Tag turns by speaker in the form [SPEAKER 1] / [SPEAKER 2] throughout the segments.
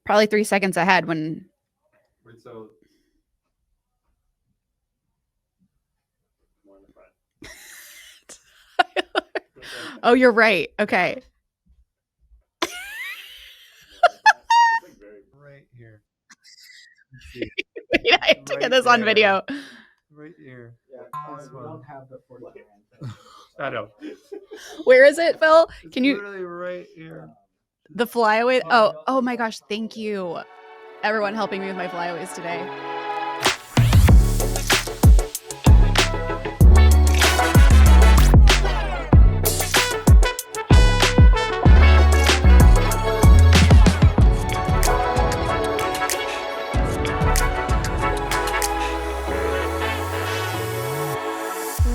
[SPEAKER 1] probably 3 seconds ahead when.
[SPEAKER 2] Wait, so
[SPEAKER 1] Oh, you're right. Okay.
[SPEAKER 2] right here.
[SPEAKER 1] Wait, I have to get this on video.
[SPEAKER 2] Right here.
[SPEAKER 3] Yeah, we don't have the 49.
[SPEAKER 2] I know.
[SPEAKER 1] Where is it, Phil?
[SPEAKER 2] It's
[SPEAKER 1] Can you
[SPEAKER 2] literally right here.
[SPEAKER 1] the flyaway? Oh my gosh, thank you. Everyone helping me with my flyaways today.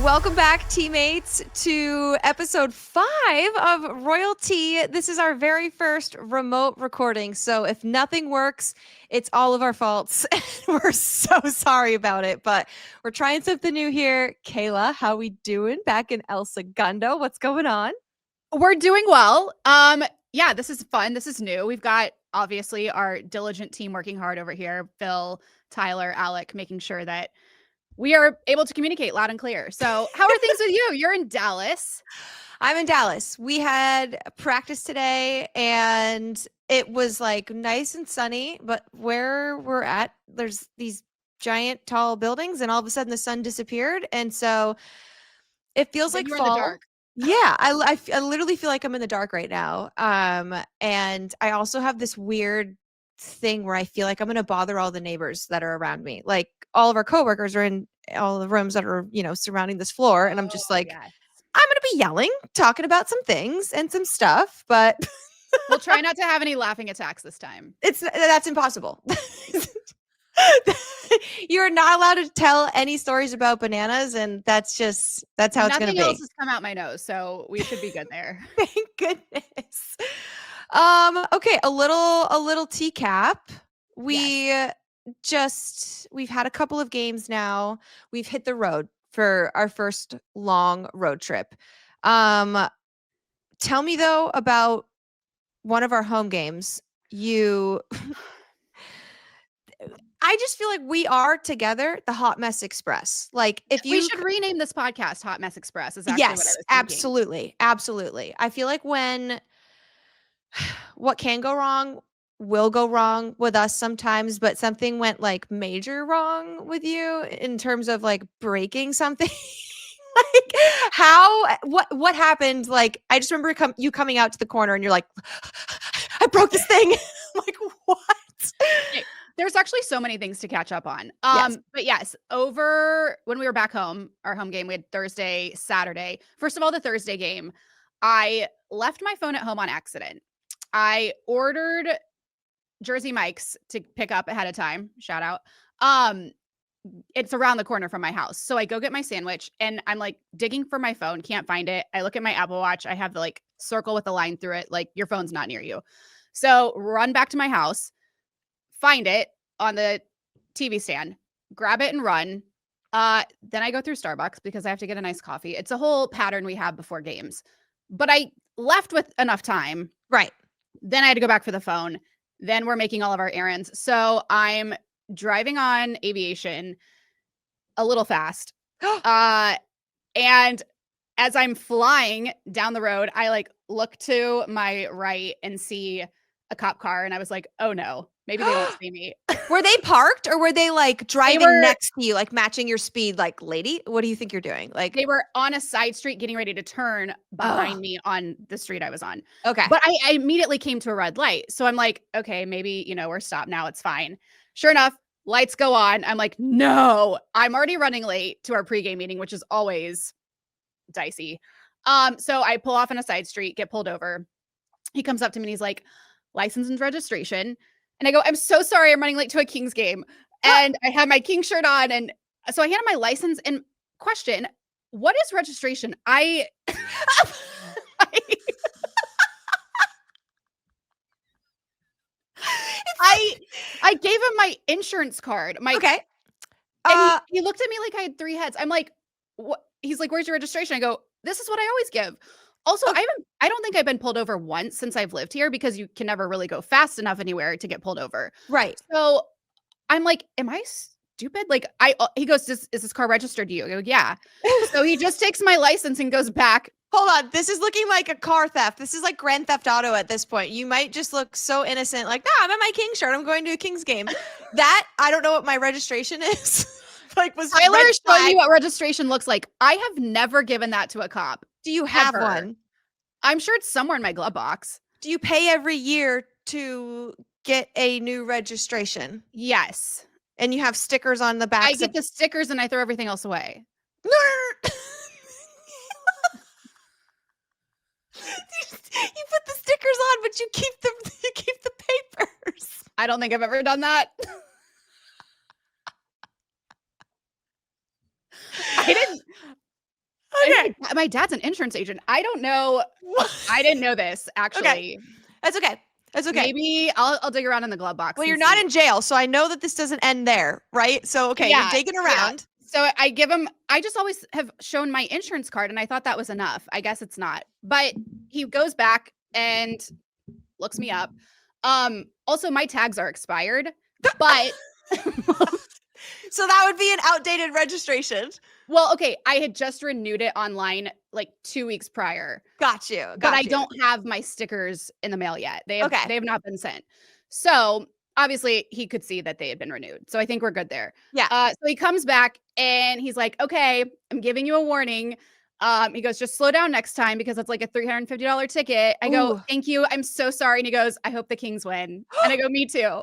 [SPEAKER 4] Welcome back, teammates, to episode 5 of RoyalTea. This is our very first remote recording, so if nothing works, it's all of our faults. We're so sorry about it, but we're trying something new here. Kayla, how we doing back in El Segundo? What's going on?
[SPEAKER 1] We're doing well. Yeah, this is fun. This is new. We've got obviously our diligent team working hard over here. Phil, Tyler, Alec, making sure that we are able to communicate loud and clear. So how are things with you? You're in Dallas.
[SPEAKER 4] I'm in Dallas. We had practice today and it was like nice and sunny, but where we're at, there's these giant tall buildings and all of a sudden the sun disappeared. And so it feels like
[SPEAKER 1] You're
[SPEAKER 4] fall.
[SPEAKER 1] in the dark.
[SPEAKER 4] Yeah, I literally feel like I'm in the dark right now. And I also have this weird thing where I feel like I'm going to bother all the neighbors that are around me. Like all of our coworkers are in all the rooms that are, surrounding this floor. And I'm just like,
[SPEAKER 1] yes.
[SPEAKER 4] I'm going to be yelling, talking about some things and some stuff, but
[SPEAKER 1] We'll try not to have any laughing attacks this time.
[SPEAKER 4] that's impossible. You're not allowed to tell any stories about bananas, and that's how it's going to be.
[SPEAKER 1] Nothing else has come out my nose, so we should be good there.
[SPEAKER 4] Thank goodness. Okay, a little TCAP. We've had a couple of games now. We've hit the road for our first long road trip. Tell me though about one of our home games. I just feel like we are together the Hot Mess Express. Like if
[SPEAKER 1] we should rename this podcast Hot Mess Express is actually what I was thinking.
[SPEAKER 4] Absolutely. I feel like what can go wrong will go wrong with us sometimes, but something went like major wrong with you in terms of like breaking something. Like what happened? Like I just remember you coming out to the corner and you're like, I broke this thing. I'm like, what?
[SPEAKER 1] There's actually so many things to catch up on.
[SPEAKER 4] Yes.
[SPEAKER 1] But yes, over when we were back home, our home game, we had Thursday, Saturday. First of all, the Thursday game, I left my phone at home on accident. I ordered Jersey Mike's to pick up ahead of time. Shout out. It's around the corner from my house. So I go get my sandwich and I'm like digging for my phone, can't find it. I look at my Apple Watch. I have the like circle with the line through it. Like your phone's not near you. So run back to my house, find it on the TV stand, grab it and run. Then I go through Starbucks because I have to get a nice coffee. It's a whole pattern we have before games, but I left with enough time.
[SPEAKER 4] Right.
[SPEAKER 1] Then I had to go back for the phone. Then we're making all of our errands. So I'm driving on Aviation a little fast. And as I'm flying down the road, I like look to my right and see a cop car. And I was like, oh no, maybe they won't see me.
[SPEAKER 4] Were they parked or were they like driving next to you, like matching your speed? Like, lady, what do you think you're doing? Like
[SPEAKER 1] they were on a side street getting ready to turn behind me on the street I was on.
[SPEAKER 4] Okay.
[SPEAKER 1] But I immediately came to a red light. So I'm like, okay, maybe, we're stopped now. It's fine. Sure enough, lights go on. I'm like, no, I'm already running late to our pregame meeting, which is always dicey. So I pull off on a side street, get pulled over. He comes up to me and he's like, license and registration. And I go, I'm so sorry. I'm running late to a Kings game. And I have my King shirt on. And so I hand him my license and question, what is registration? I gave him my insurance card.
[SPEAKER 4] Okay.
[SPEAKER 1] And he looked at me like I had 3 heads. I'm like, what? He's like, where's your registration? I go, this is what I always give. Also, I don't think I've been pulled over once since I've lived here because you can never really go fast enough anywhere to get pulled over.
[SPEAKER 4] Right.
[SPEAKER 1] So I'm like, am I stupid? Like he goes, is this car registered to you? I go, yeah. So he just takes my license and goes back.
[SPEAKER 4] Hold on. This is looking like a car theft. This is like Grand Theft Auto at this point. You might just look so innocent. Like, no, I'm at my Kings shirt. I'm going to a Kings game. That, I don't know what my registration is. Like, was
[SPEAKER 1] Tyler
[SPEAKER 4] red
[SPEAKER 1] is showing
[SPEAKER 4] flag.
[SPEAKER 1] me what registration looks like. I have never given that to a cop.
[SPEAKER 4] Do you have
[SPEAKER 1] ever.
[SPEAKER 4] one?
[SPEAKER 1] I'm sure it's somewhere in my glove box.
[SPEAKER 4] Do you pay every year to get a new registration?
[SPEAKER 1] Yes.
[SPEAKER 4] And you have stickers on the back?
[SPEAKER 1] I get the stickers and I throw everything else away.
[SPEAKER 4] You put the stickers on, but you keep the papers.
[SPEAKER 1] I don't think I've ever done that. I didn't.
[SPEAKER 4] Okay.
[SPEAKER 1] My dad's an insurance agent. I don't know. I didn't know this actually.
[SPEAKER 4] Okay. That's okay. That's okay.
[SPEAKER 1] Maybe I'll dig around in the glove box.
[SPEAKER 4] Well,
[SPEAKER 1] and
[SPEAKER 4] you're not
[SPEAKER 1] see.
[SPEAKER 4] in jail, so I know that this doesn't end there, right? So okay,
[SPEAKER 1] Yeah,
[SPEAKER 4] you're digging around.
[SPEAKER 1] So I give him. I just always have shown my insurance card, and I thought that was enough. I guess it's not. But he goes back and looks me up. Also, my tags are expired, but.
[SPEAKER 4] So that would be an outdated regration.
[SPEAKER 1] Well, okay, I had just renewed it online like 2 weeks prior.
[SPEAKER 4] Got you.
[SPEAKER 1] But I don't have my stickers in the mail yet. They have not been sent. So obviously he could see that they had been renewed. So I think we're good there.
[SPEAKER 4] Yeah.
[SPEAKER 1] So he comes back and he's like, okay, I'm giving you a warning. He goes, just slow down next time because it's like a $350 ticket. I go,
[SPEAKER 4] Ooh.
[SPEAKER 1] thank you. I'm so sorry. And he goes, I hope the Kings win. And I go, me too.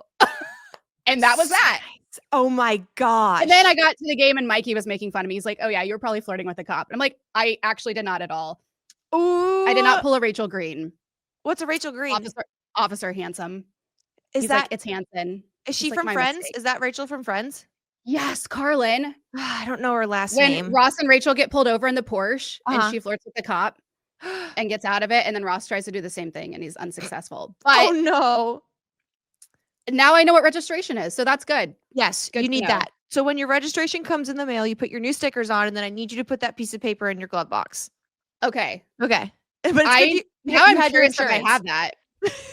[SPEAKER 1] And that was that.
[SPEAKER 4] Oh my gosh.
[SPEAKER 1] And then I got to the game and Mikey was making fun of me. He's like, oh yeah, you're probably flirting with a cop. And I'm like, I actually did not at all.
[SPEAKER 4] Ooh.
[SPEAKER 1] I did not pull a Rachel Green.
[SPEAKER 4] What's a Rachel Green?
[SPEAKER 1] Officer Handsome.
[SPEAKER 4] Is
[SPEAKER 1] He's
[SPEAKER 4] that
[SPEAKER 1] like, it's Hanson.
[SPEAKER 4] Is she
[SPEAKER 1] It's like
[SPEAKER 4] from
[SPEAKER 1] my
[SPEAKER 4] Friends?
[SPEAKER 1] mistake.
[SPEAKER 4] Is that Rachel from Friends?
[SPEAKER 1] Yes, Carrlyn.
[SPEAKER 4] I don't know her last
[SPEAKER 1] When
[SPEAKER 4] name.
[SPEAKER 1] Ross and Rachel get pulled over in the Porsche
[SPEAKER 4] Uh-huh.
[SPEAKER 1] and she flirts with the cop and gets out of it, and then Ross tries to do the same thing and he's unsuccessful. But
[SPEAKER 4] Oh no.
[SPEAKER 1] now I know what registration is, so that's good.
[SPEAKER 4] Yes,
[SPEAKER 1] Good
[SPEAKER 4] you
[SPEAKER 1] to
[SPEAKER 4] need
[SPEAKER 1] know.
[SPEAKER 4] that. So when your registration comes in the mail, you put your new stickers on, and then I need you to put that piece of paper in your glove box.
[SPEAKER 1] Okay.
[SPEAKER 4] Okay. But it's good
[SPEAKER 1] Now I'm
[SPEAKER 4] had your
[SPEAKER 1] curious if I
[SPEAKER 4] insurance.
[SPEAKER 1] have that.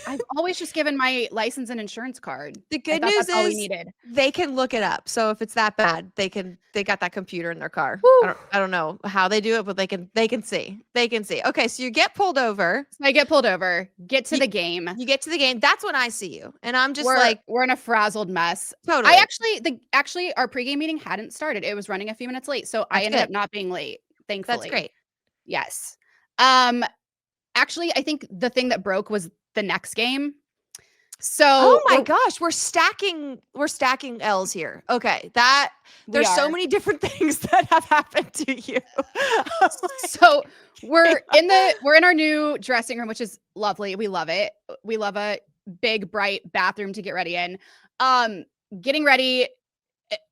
[SPEAKER 1] I've always just given my license and insurance card.
[SPEAKER 4] The
[SPEAKER 1] I
[SPEAKER 4] good
[SPEAKER 1] thought
[SPEAKER 4] news
[SPEAKER 1] that's all we
[SPEAKER 4] is
[SPEAKER 1] needed.
[SPEAKER 4] they can look it up. So if it's that bad, they got that computer in their car. I don't know how they do it, but they can see. They can see. Okay, so you get pulled over.
[SPEAKER 1] So I get pulled over, get to the game.
[SPEAKER 4] You get to the game. That's when I see you. And I'm just
[SPEAKER 1] We're in a frazzled mess.
[SPEAKER 4] totally.
[SPEAKER 1] Actually our pregame meeting hadn't started. It was running a few minutes late. So I ended up not being late, thankfully.
[SPEAKER 4] That's great.
[SPEAKER 1] Yes. Actually, I think the thing that broke was the next game. So
[SPEAKER 4] Oh my gosh, we're stacking L's here. Okay. There's so many different things that have happened to you.
[SPEAKER 1] So we're in our new dressing room, which is lovely. We love it. We love a big, bright bathroom to get ready in. Getting ready.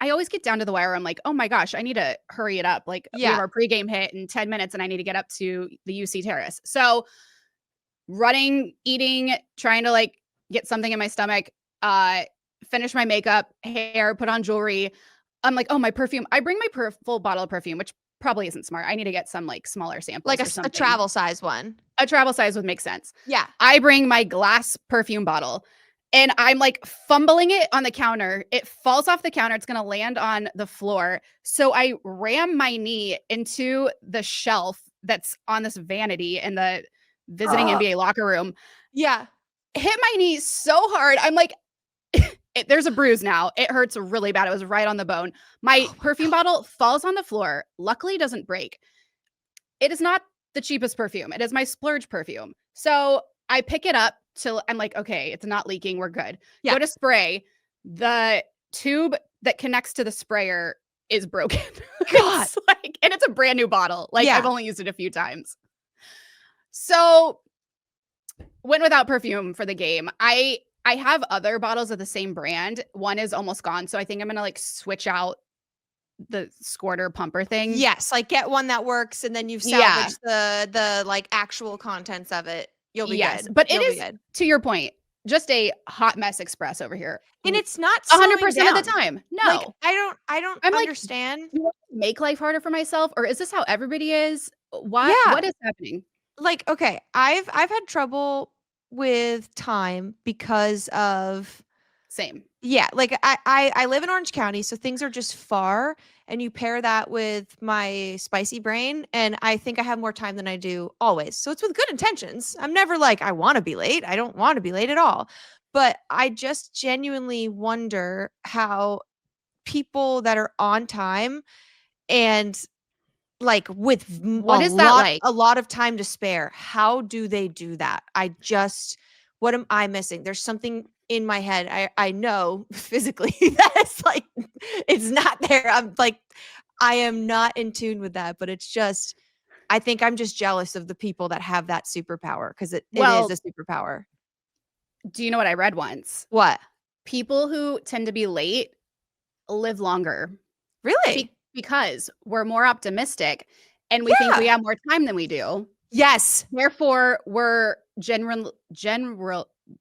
[SPEAKER 1] I always get down to the wire. I'm like, oh my gosh, I need to hurry it up. Like we have our pregame hit in 10 minutes and I need to get up to the UC terrace. So running, eating, trying to like get something in my stomach, finish my makeup, hair, put on jewelry. I'm like, oh, my perfume. I bring my full bottle of perfume, which probably isn't smart. I need to get some like smaller samples.
[SPEAKER 4] Like
[SPEAKER 1] or
[SPEAKER 4] a
[SPEAKER 1] something.
[SPEAKER 4] travel size one.
[SPEAKER 1] A travel size would make sense.
[SPEAKER 4] Yeah.
[SPEAKER 1] I bring my glass perfume bottle and I'm like fumbling it on the counter. It falls off the counter. It's going to land on the floor. So I ram my knee into the shelf that's on this vanity in the visiting NBA locker room.
[SPEAKER 4] Yeah.
[SPEAKER 1] Hit my knee so hard. I'm like, there's a bruise now. It hurts really bad. It was right on the bone. My perfume bottle falls on the floor. Luckily, doesn't break. It is not the cheapest perfume. It is my splurge perfume. So I pick it up till I'm like, okay, it's not leaking. We're good.
[SPEAKER 4] Yeah.
[SPEAKER 1] Go to spray. The tube that connects to the sprayer is broken.
[SPEAKER 4] God.
[SPEAKER 1] And it's a brand new bottle. Like
[SPEAKER 4] Yeah.
[SPEAKER 1] I've only used it a few times. So went without perfume for the game. I have other bottles of the same brand. One is almost gone. So I think I'm going to like switch out the squirter pumper thing.
[SPEAKER 4] Yes. Like get one that works and then you've salvaged the like actual contents of it. You'll be good.
[SPEAKER 1] But
[SPEAKER 4] You'll
[SPEAKER 1] it
[SPEAKER 4] be
[SPEAKER 1] is,
[SPEAKER 4] good.
[SPEAKER 1] to your point, just a hot mess express over here.
[SPEAKER 4] And it's not
[SPEAKER 1] 100%
[SPEAKER 4] slowing
[SPEAKER 1] of the
[SPEAKER 4] down.
[SPEAKER 1] time. No.
[SPEAKER 4] Like, I don't
[SPEAKER 1] I'm like,
[SPEAKER 4] understand.
[SPEAKER 1] make life harder for myself, or is this how everybody is? What is happening?
[SPEAKER 4] like, okay, I've had trouble with time because of
[SPEAKER 1] Same.
[SPEAKER 4] yeah, like I live in Orange County, so things are just far, and you pair that with my spicy brain, and I think I have more time than I do always. So it's with good intentions. I'm never like I want to be late. I don't want to be late at all. But I just genuinely wonder how people that are on time and like with
[SPEAKER 1] What is that like?
[SPEAKER 4] a lot of time to spare, how do they do that? What am I missing? There's something in my head. I know physically that it's like it's not there. I'm like I am not in tune with that, but it's just I think I'm just jealous of the people that have that superpower because it is
[SPEAKER 1] Well,
[SPEAKER 4] a superpower.
[SPEAKER 1] do you know what I read once?
[SPEAKER 4] What?
[SPEAKER 1] People who tend to be late live longer
[SPEAKER 4] Really?
[SPEAKER 1] because we're more optimistic and we think we
[SPEAKER 4] Yeah.
[SPEAKER 1] have more time than we do.
[SPEAKER 4] Yes.
[SPEAKER 1] Therefore, we're generally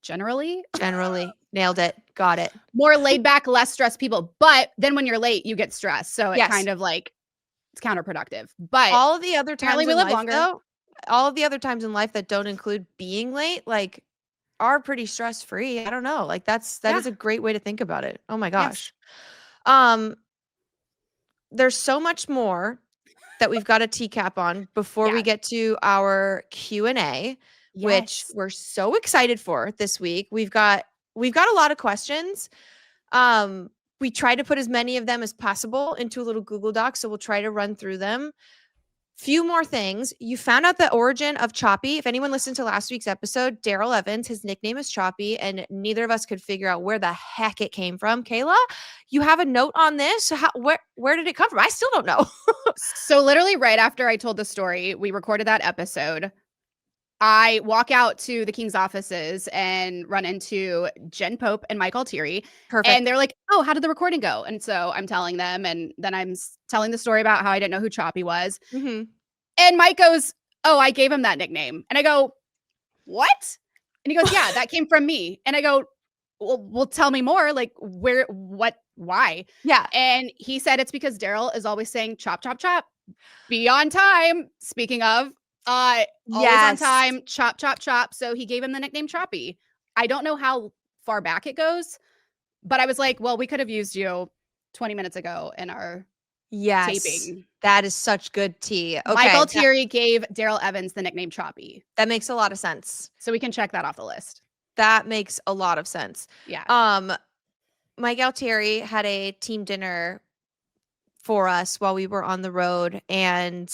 [SPEAKER 4] Generally. Nailed it. Got it.
[SPEAKER 1] more laid back, less stressed people. But then when you're late, you get stressed. So it
[SPEAKER 4] Yes.
[SPEAKER 1] kind of like it's counterproductive. But
[SPEAKER 4] All of the other
[SPEAKER 1] apparently
[SPEAKER 4] times
[SPEAKER 1] we
[SPEAKER 4] in
[SPEAKER 1] live
[SPEAKER 4] life,
[SPEAKER 1] longer.
[SPEAKER 4] though, all of the other times in life that don't include being late, like, are pretty stress free. I don't know. Like, that is a great way to think about it. Oh my gosh. Um, there's so much more that we've got a TCAP on before we
[SPEAKER 1] Yeah.
[SPEAKER 4] get to our Q&A, which
[SPEAKER 1] Yes.
[SPEAKER 4] we're so excited for this week. We've got a lot of questions. We try to put as many of them as possible into a little Google Doc, so we'll try to run through them. Few more things. You found out the origin of Choppy. If anyone listened to last week's episode, Daryl Evans, his nickname is Choppy, and neither of us could figure out where the heck it came from. Kayla, you have a note on this? Where did it come from? I still don't know.
[SPEAKER 1] So literally right after I told the story, we recorded that episode. I walk out to the King's offices and run into Jen Pope and Mike Altieri.
[SPEAKER 4] Perfect.
[SPEAKER 1] And they're like, oh, how did the recording go? And so I'm telling them, and then I'm telling the story about how I didn't know who Choppy was.
[SPEAKER 4] Mm-hmm.
[SPEAKER 1] And Mike goes, oh, I gave him that nickname. And I go, what? And he goes, yeah, that came from me. And I go, well, tell me more. Like, where, what, why?
[SPEAKER 4] Yeah.
[SPEAKER 1] And he said it's because Daryl is always saying, chop, chop, chop, be on time. Speaking of, always on time, chop, chop, chop. So he gave him the nickname Choppy. I don't know how far back it goes, but I was like, well, we could have used you 20 minutes ago in our taping.
[SPEAKER 4] That is such good tea. Okay.
[SPEAKER 1] Mike Altieri gave Daryl Evans the nickname Choppy.
[SPEAKER 4] That makes a lot of sense.
[SPEAKER 1] So we can check that off the list.
[SPEAKER 4] That makes a lot of sense.
[SPEAKER 1] Yeah.
[SPEAKER 4] Mike Altieri had a team dinner for us while we were on the road, and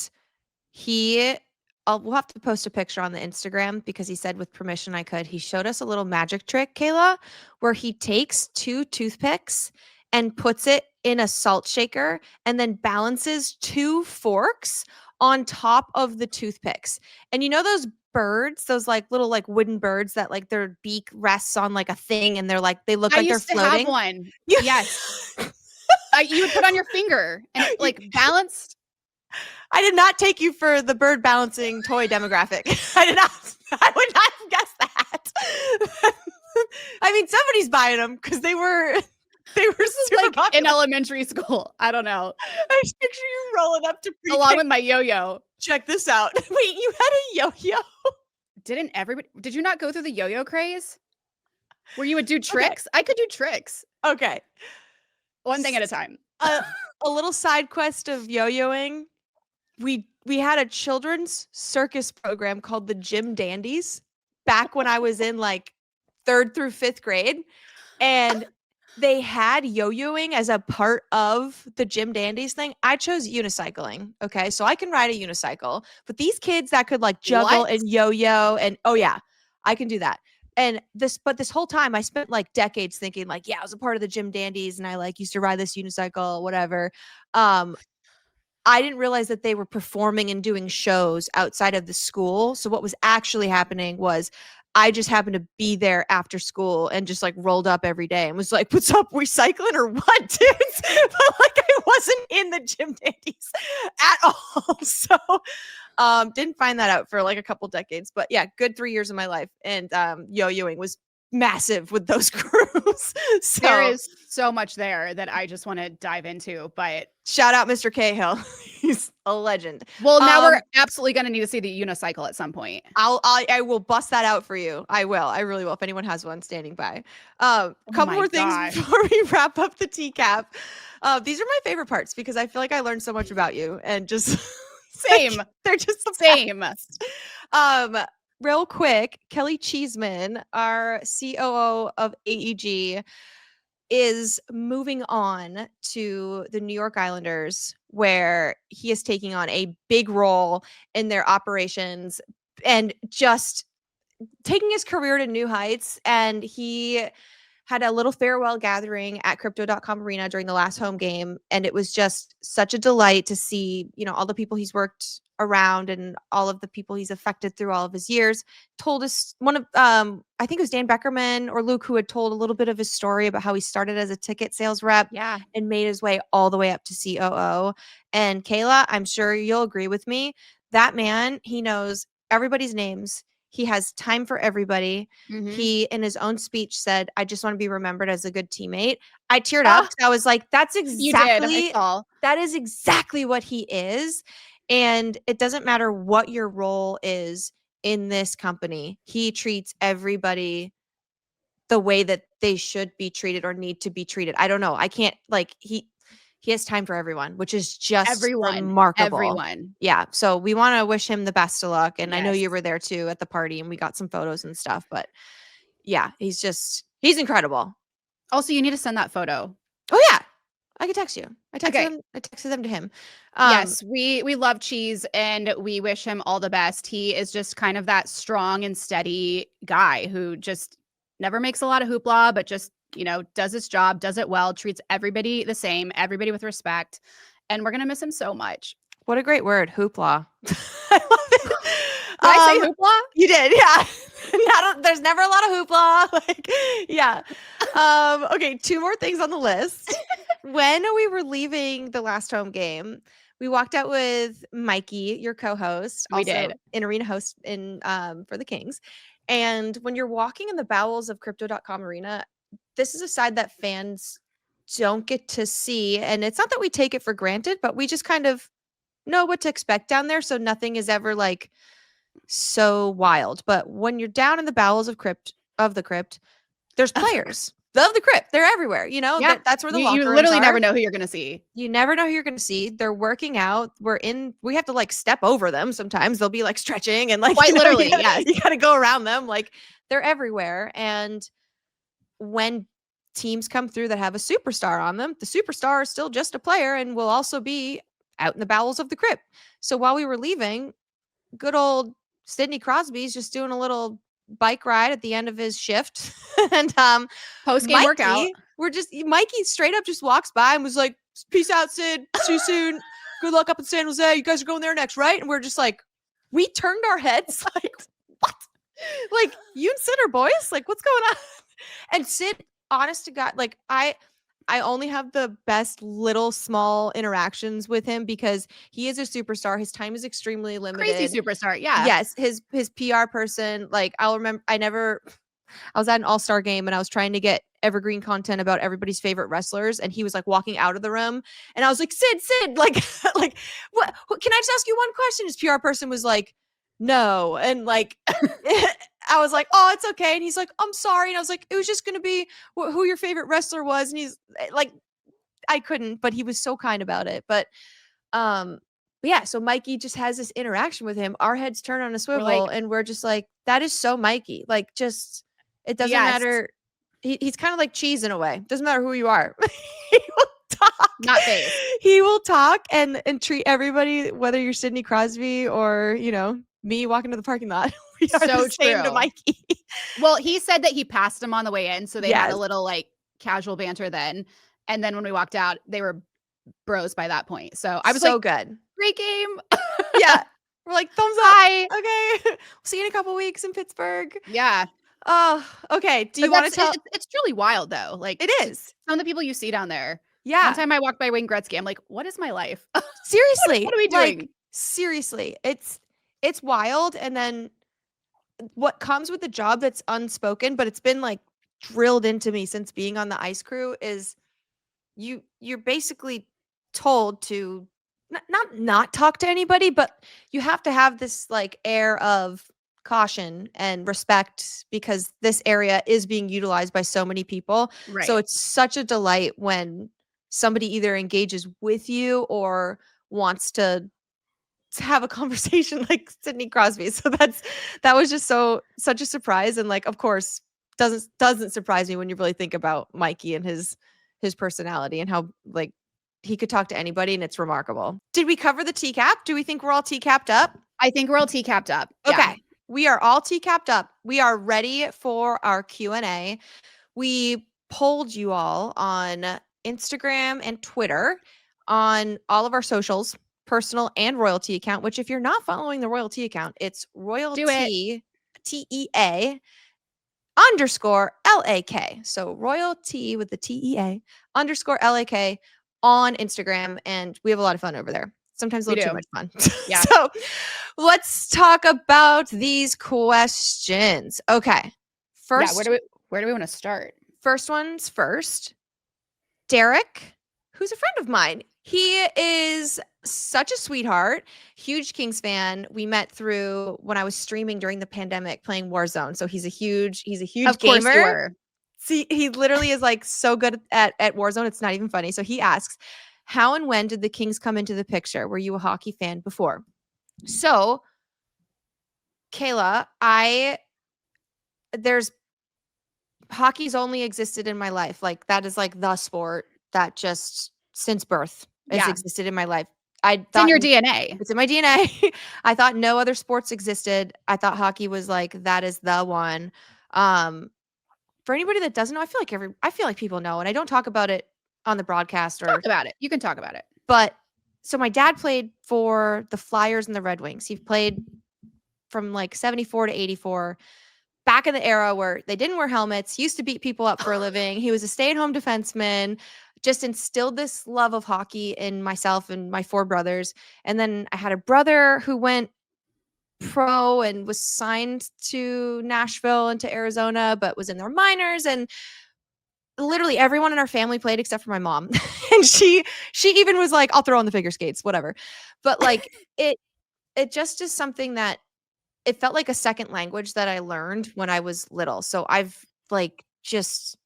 [SPEAKER 4] we'll have to post a picture on the Instagram because he said with permission I could. He showed us a little magic trick, Kayla, where he takes 2 toothpicks and puts it in a salt shaker and then balances 2 forks on top of the toothpicks. And you know those birds, those like little like wooden birds that like their beak rests on like a thing and they're like they look like they're floating.
[SPEAKER 1] I used to have one. Yes. You would put on your finger and it like balanced.
[SPEAKER 4] I did not take you for the bird balancing toy demographic. I would not have guessed that. I mean, somebody's buying them because they were super
[SPEAKER 1] like
[SPEAKER 4] popular.
[SPEAKER 1] in elementary school. I don't know.
[SPEAKER 4] I just picture you rolling up to pre-K.
[SPEAKER 1] Along with my yo-yo.
[SPEAKER 4] Check this out. Wait, you had a yo-yo?
[SPEAKER 1] Didn't everybody? Did you not go through the yo-yo craze? Where you would do tricks? Okay. I could do tricks.
[SPEAKER 4] Okay.
[SPEAKER 1] One thing at a time.
[SPEAKER 4] A little side quest of yo-yoing. We had a children's circus program called the Gym Dandies back when I was in like 3rd through 5th grade. And they had yo-yoing as a part of the Gym Dandies thing. I chose unicycling. Okay. So I can ride a unicycle, but these kids that could like juggle and yo-yo and oh yeah, I can do that. And this whole time I spent like decades thinking like, yeah, I was a part of the Gym Dandies and I like used to ride this unicycle, whatever. I didn't realize that they were performing and doing shows outside of the school. So what was actually happening was I just happened to be there after school and just like rolled up every day and was like, what's up? We cycling or what, dudes? But like I wasn't in the Gym Dandies at all. So didn't find that out for like a couple decades. But yeah, good 3 years of my life. And yo-yoing was massive with those crews. So
[SPEAKER 1] There is so much there that I just want to dive into, but
[SPEAKER 4] shout out Mr. Cahill. He's a legend.
[SPEAKER 1] well, now we're
[SPEAKER 4] Um,
[SPEAKER 1] absolutely going to need to see the unicycle at some point.
[SPEAKER 4] I will bust that out for you. I will. I really will. If anyone has one standing by. Couple
[SPEAKER 1] my
[SPEAKER 4] more things
[SPEAKER 1] gosh.
[SPEAKER 4] before we wrap up the TCAP. These are my favorite parts because I feel like I learned so much about you and just
[SPEAKER 1] Same.
[SPEAKER 4] they're just the
[SPEAKER 1] Same.
[SPEAKER 4] best. Real quick, Kelly Cheeseman, our COO of AEG, is moving on to the New York Islanders, where he is taking on a big role in their operations and just taking his career to new heights. And he had a little farewell gathering at crypto.com arena during the last home game, and it was just such a delight to see, all the people he's worked around and all of the people he's affected through all of his years. Told us one of I think it was Dan Beckerman or Luke who had told a little bit of his story about how he started as a ticket sales rep
[SPEAKER 1] Yeah.
[SPEAKER 4] and made his way all the way up to COO. And Kayla, I'm sure you'll agree with me, that man, he knows everybody's names. He has time for everybody.
[SPEAKER 1] Mhm.
[SPEAKER 4] He, in his own speech, said, "I just want to be remembered as a good teammate." I teared
[SPEAKER 1] Ah,
[SPEAKER 4] up 'cause I was like, "That's
[SPEAKER 1] You did.
[SPEAKER 4] exactly
[SPEAKER 1] I saw.
[SPEAKER 4] that is exactly what he is." And it doesn't matter what your role is in this company. He treats everybody the way that they should be treated or need to be treated. I don't know. I can't he has time for everyone, which is just
[SPEAKER 1] Everyone.
[SPEAKER 4] remarkable.
[SPEAKER 1] Everyone.
[SPEAKER 4] Yeah. So we want to wish him the best of luck. And I know you
[SPEAKER 1] Yes.
[SPEAKER 4] were there too at the party and we got some photos and stuff. But yeah, he's incredible.
[SPEAKER 1] Also, you need to send that photo.
[SPEAKER 4] Oh yeah. I could text you. I
[SPEAKER 1] Okay.
[SPEAKER 4] texted them to him.
[SPEAKER 1] Yes, we love Cheese and we wish him all the best. He is just kind of that strong and steady guy who just never makes a lot of hoopla, but just, does his job, does it well, treats everybody the same, everybody with respect. And we're going to miss him so much.
[SPEAKER 4] What a great word, hoopla. I love it.
[SPEAKER 1] Did I say hoopla?
[SPEAKER 4] You did, yeah. There's never a lot of hoopla. Like, yeah. Okay, 2 more things on the list. When we were leaving the last home game, we walked out with Mikey, your co-host,
[SPEAKER 1] We
[SPEAKER 4] also
[SPEAKER 1] did.
[SPEAKER 4] an arena host in for the Kings. And when you're walking in the bowels of crypto.com arena, this is a side that fans don't get to see. And it's not that we take it for granted, but we just kind of know what to expect down there. So nothing is ever like so wild. But when you're down in the bowels of the crypt, there's players of the crypt. They're everywhere.
[SPEAKER 1] Yeah.
[SPEAKER 4] That's where the locker
[SPEAKER 1] You
[SPEAKER 4] rooms
[SPEAKER 1] literally
[SPEAKER 4] are.
[SPEAKER 1] never know who you're going to see.
[SPEAKER 4] You never know who you're going to see. They're working out. We have to like step over them. Sometimes they'll be like stretching and like
[SPEAKER 1] Quite literally, yes.
[SPEAKER 4] You got to go around them. Like they're everywhere. And when teams come through that have a superstar on them, the superstar is still just a player and will also be out in the bowels of the crypt. So while we were leaving, good old Sidney Crosby's just doing a little bike ride at the end of his shift. And
[SPEAKER 1] Post-game workout.
[SPEAKER 4] Mikey straight up just walks by and was like, "Peace out, Sid. See you soon. Good luck up in San Jose. You guys are going there next, right?" And we're just like, we turned our heads like, what? Like, you and Sid are boys? Like, what's going on? And Sid, honest to God, like I only have the best little small interactions with him because he is a superstar. His time is extremely limited.
[SPEAKER 1] Crazy superstar. Yeah.
[SPEAKER 4] Yes, his PR person, like I'll remember I was at an all-star game and I was trying to get evergreen content about everybody's favorite wrestlers and he was like walking out of the room and I was like, Sid, like what can I just ask you one question? His PR person was like, "No." And like I was like, "Oh, it's okay." And he's like, "I'm sorry." And I was like, "It was just going to be who your favorite wrestler was." And he's like, I couldn't, but he was so kind about it. But yeah, so Mikey just has this interaction with him. Our heads turn on a swivel and we're just like, that is so Mikey. Like, just, it doesn't matter. He's kind of like Cheese in a way. Doesn't matter who you are. He will talk.
[SPEAKER 1] Not face.
[SPEAKER 4] He will talk and treat everybody, whether you're Sidney Crosby or, me walking to the parking lot. We are
[SPEAKER 1] So
[SPEAKER 4] the same to
[SPEAKER 1] true.
[SPEAKER 4] Mikey.
[SPEAKER 1] Well, he said that he passed him on the way in. So they had
[SPEAKER 4] Yes.
[SPEAKER 1] a little like casual banter then. And then when we walked out, they were bros by that point. So I was
[SPEAKER 4] so
[SPEAKER 1] like,
[SPEAKER 4] good.
[SPEAKER 1] great game.
[SPEAKER 4] Yeah. We're like, thumbs up.
[SPEAKER 1] Hi.
[SPEAKER 4] Okay. We'll see you in a couple weeks in Pittsburgh.
[SPEAKER 1] Yeah.
[SPEAKER 4] Oh, okay. Do you want to tell?
[SPEAKER 1] It's truly wild though. Like
[SPEAKER 4] It is.
[SPEAKER 1] some of the people you see down there.
[SPEAKER 4] Yeah.
[SPEAKER 1] One time I walked by Wayne Gretzky. I'm like, what is my life?
[SPEAKER 4] Seriously.
[SPEAKER 1] What are we doing?
[SPEAKER 4] Like, seriously. It's wild. And then what comes with the job that's unspoken, but it's been like drilled into me since being on the ice crew is you're basically told to not talk to anybody, but you have to have this like air of caution and respect because this area is being utilized by so many people. So
[SPEAKER 1] Right.
[SPEAKER 4] it's such a delight when somebody either engages with you or wants to have a conversation like Sidney Crosby. So that was just such a surprise. And like, of course, doesn't surprise me when you really think about Mikey and his personality and how like he could talk to anybody and it's remarkable. Did we cover the TCAP? Do we think we're all TCAP'd up?
[SPEAKER 1] I think we're all capped up. Yeah.
[SPEAKER 4] Okay. We are all TCAP'd up. We are ready for our Q&A. We polled you all on Instagram and Twitter on all of our socials, personal and RoyalTea account, which if you're not following the RoyalTea account, it's RoyalTea, TEA _ LAK. So RoyalTea with the TEA _ LAK on Instagram. And we have a lot of fun over there. Sometimes a
[SPEAKER 1] We
[SPEAKER 4] little too
[SPEAKER 1] do.
[SPEAKER 4] much fun.
[SPEAKER 1] Yeah.
[SPEAKER 4] So let's talk about these questions. Okay. First,
[SPEAKER 1] Where do we want to start?
[SPEAKER 4] first one's first. Derek, who's a friend of mine. He is such a sweetheart, huge Kings fan. We met through when I was streaming during the pandemic playing Warzone. So he's a huge
[SPEAKER 1] Of course
[SPEAKER 4] gamer.
[SPEAKER 1] you were.
[SPEAKER 4] See, he literally is like so good at Warzone. It's not even funny. So he asks, how and when did the Kings come into the picture? Were you a hockey fan before? So, Kayla, there's hockey's only existed in my life. Like that is like the sport that just since birth has
[SPEAKER 1] Yeah.
[SPEAKER 4] existed in my life. I
[SPEAKER 1] It's in
[SPEAKER 4] thought
[SPEAKER 1] your DNA.
[SPEAKER 4] it's in my DNA. I thought no other sports existed. I thought hockey was like that is the one. For anybody that doesn't know, I feel like people know, and I don't talk about it on the broadcast
[SPEAKER 1] Talk about it. You can talk about it.
[SPEAKER 4] but so my dad played for the Flyers and the Red Wings. He played from like 74 to 84. Back in the era where they didn't wear helmets, used to beat people up for a living. He was a stay-at-home defenseman, just instilled this love of hockey in myself and my 4 brothers. And then I had a brother who went pro and was signed to Nashville and to Arizona, but was in their minors. And literally everyone in our family played except for my mom. And she even was like, I'll throw on the figure skates, whatever. But like it just is something that it felt like a second language that I learned when I was little. So I've like just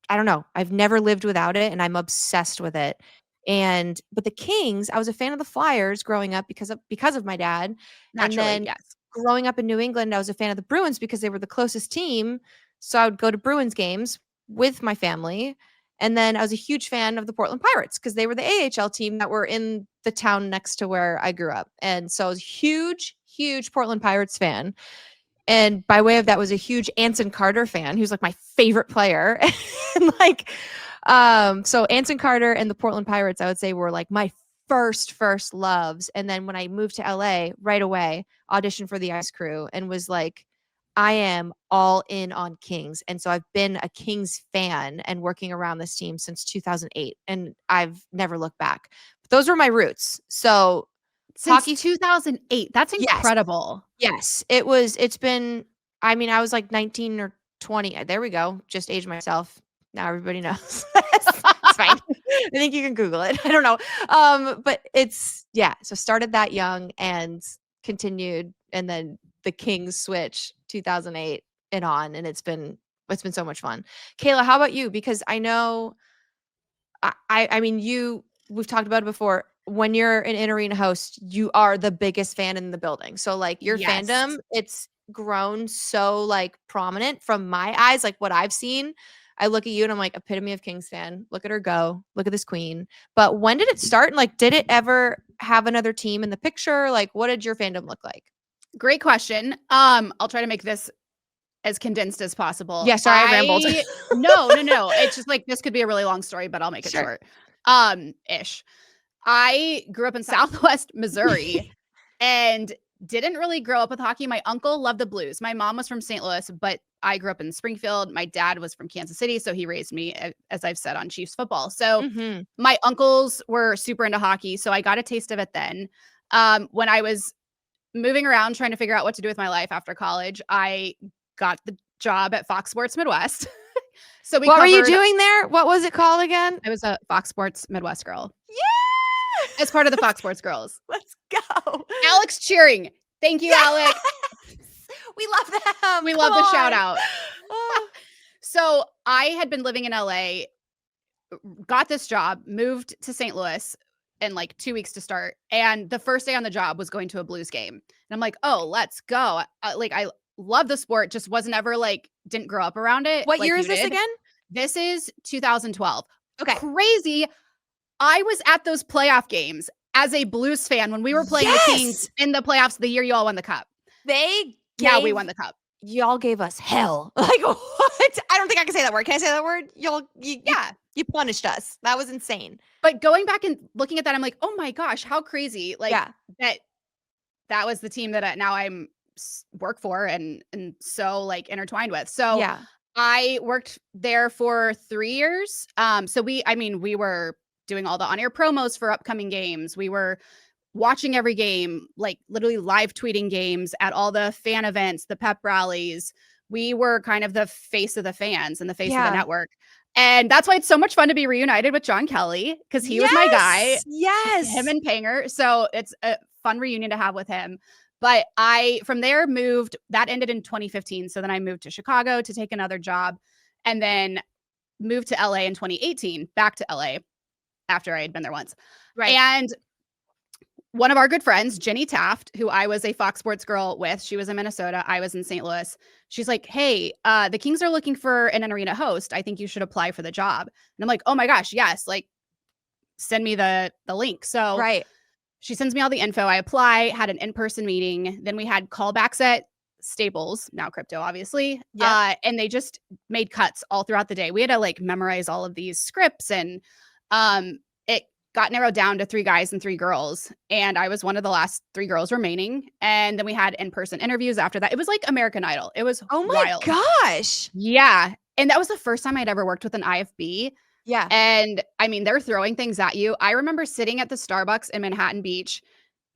[SPEAKER 4] I don't know. I've never lived without it and I'm obsessed with it. But the Kings, I was a fan of the Flyers growing up because of my dad.
[SPEAKER 1] Naturally,
[SPEAKER 4] And then
[SPEAKER 1] yes.
[SPEAKER 4] growing up in New England, I was a fan of the Bruins because they were the closest team. So I would go to Bruins games with my family. And then I was a huge fan of the Portland Pirates because they were the AHL team that were in the town next to where I grew up. And so I was a huge Portland Pirates fan. And by way of that was a huge Anson Carter fan who's like my favorite player. And like so Anson Carter and the Portland Pirates I would say were like my first loves. And then when I moved to LA right away, auditioned for the Ice Crew and was like I am all in on Kings. And so I've been a Kings fan and working around this team since 2008 and I've never looked back. But those were my roots. So
[SPEAKER 1] Since
[SPEAKER 4] hockey
[SPEAKER 1] 2008. That's
[SPEAKER 4] Yes.
[SPEAKER 1] incredible.
[SPEAKER 4] Yes, it's been I mean, I was like 19 or 20. There we go. Just aged myself. Now everybody knows. It's fine. I think you can Google it. I don't know. But so started that young and continued and then the Kings switch 2008 and on and it's been so much fun. Kayla, how about you? Because I know I mean we've talked about it before. When you're an in-arena host, you are the biggest fan in the building. So like your
[SPEAKER 1] Yes.
[SPEAKER 4] fandom, it's grown so like prominent from my eyes, like what I've seen. I look at you and I'm like epitome of Kings fan. Look at her go. Look at this queen. But when did it start? And like, did it ever have another team in the picture? Like, what did your fandom look like?
[SPEAKER 1] Great question. I'll try to make this as condensed as possible.
[SPEAKER 4] Yeah, sorry, I rambled.
[SPEAKER 1] No. It's just like this could be a really long story, but I'll make it
[SPEAKER 4] Sure.
[SPEAKER 1] short. Ish. I grew up in Southwest Missouri and didn't really grow up with hockey. My uncle loved the Blues. My mom was from St. Louis, but I grew up in Springfield. My dad was from Kansas City, so he raised me, as I've said, on Chiefs football. So
[SPEAKER 4] Mhm.
[SPEAKER 1] my uncles were super into hockey, so I got a taste of it then. When I was moving around trying to figure out what to do with my life after college, I got the job at Fox Sports Midwest. So we
[SPEAKER 4] What were you
[SPEAKER 1] covered-
[SPEAKER 4] doing there? What was it called again?
[SPEAKER 1] I was a Fox Sports Midwest girl
[SPEAKER 4] Yeah.
[SPEAKER 1] as part of the Fox Sports girls.
[SPEAKER 4] Let's go.
[SPEAKER 1] Alex cheering. Thank you, Alex.
[SPEAKER 4] We love them.
[SPEAKER 1] We
[SPEAKER 4] Come
[SPEAKER 1] love the shout
[SPEAKER 4] on.
[SPEAKER 1] out.
[SPEAKER 4] Oh.
[SPEAKER 1] So I had been living in LA, got this job, moved to St. Louis in like 2 weeks to start. And the first day on the job was going to a Blues game. And I'm like, oh, let's go. I love the sport, just wasn't ever like, didn't grow up around it.
[SPEAKER 4] What
[SPEAKER 1] like
[SPEAKER 4] year
[SPEAKER 1] you
[SPEAKER 4] is this
[SPEAKER 1] did.
[SPEAKER 4] again?
[SPEAKER 1] This is 2012.
[SPEAKER 4] Okay.
[SPEAKER 1] Crazy. I was at those playoff games as a Blues fan when we were playing the Kings in the playoffs the year you all won the cup.
[SPEAKER 4] They
[SPEAKER 1] Yeah, we won the cup.
[SPEAKER 4] Y'all gave us hell. Like what? I don't think I can say that word. Can I say that word?
[SPEAKER 1] Yeah.
[SPEAKER 4] You punished us. That was insane.
[SPEAKER 1] But going back and looking at that, I'm like, oh my gosh, how crazy. Like
[SPEAKER 4] Yeah.
[SPEAKER 1] that was the team that now I'm work for and so like intertwined with. So
[SPEAKER 4] Yeah.
[SPEAKER 1] I worked there for 3 years. So we were doing all the on-air promos for upcoming games. We were watching every game, like literally live tweeting games at all the fan events, the pep rallies. We were kind of the face of the fans and the face of the network. And that's why it's so much fun to be reunited with John Kelly, because he was my guy.
[SPEAKER 4] Yes.
[SPEAKER 1] Him and Panger. So it's a fun reunion to have with him. But I, from there, moved. That ended in 2015. So then I moved to Chicago to take another job and then moved to LA in 2018, back to LA after I had been there once.
[SPEAKER 4] Right.
[SPEAKER 1] And one of our good friends, Jenny Taft, who I was a Fox Sports girl with, she was in Minnesota, I was in St. Louis. She's like, hey, the Kings are looking for an arena host. I think you should apply for the job. And I'm like, oh my gosh, yes. Like, send me the link. So
[SPEAKER 4] Right.
[SPEAKER 1] she sends me all the info. I apply, had an in-person meeting. Then we had callbacks at Staples, now Crypto, obviously.
[SPEAKER 4] Yep.
[SPEAKER 1] And they just made cuts all throughout the day. We had to like memorize all of these scripts, and it got narrowed down to 3 guys and 3 girls. And I was one of the last 3 girls remaining. And then we had in-person interviews after that. It was like American Idol. It was
[SPEAKER 4] Oh my
[SPEAKER 1] wild.
[SPEAKER 4] gosh.
[SPEAKER 1] Yeah. And that was the first time I'd ever worked with an IFB.
[SPEAKER 4] Yeah.
[SPEAKER 1] And I mean, they're throwing things at you. I remember sitting at the Starbucks in Manhattan Beach,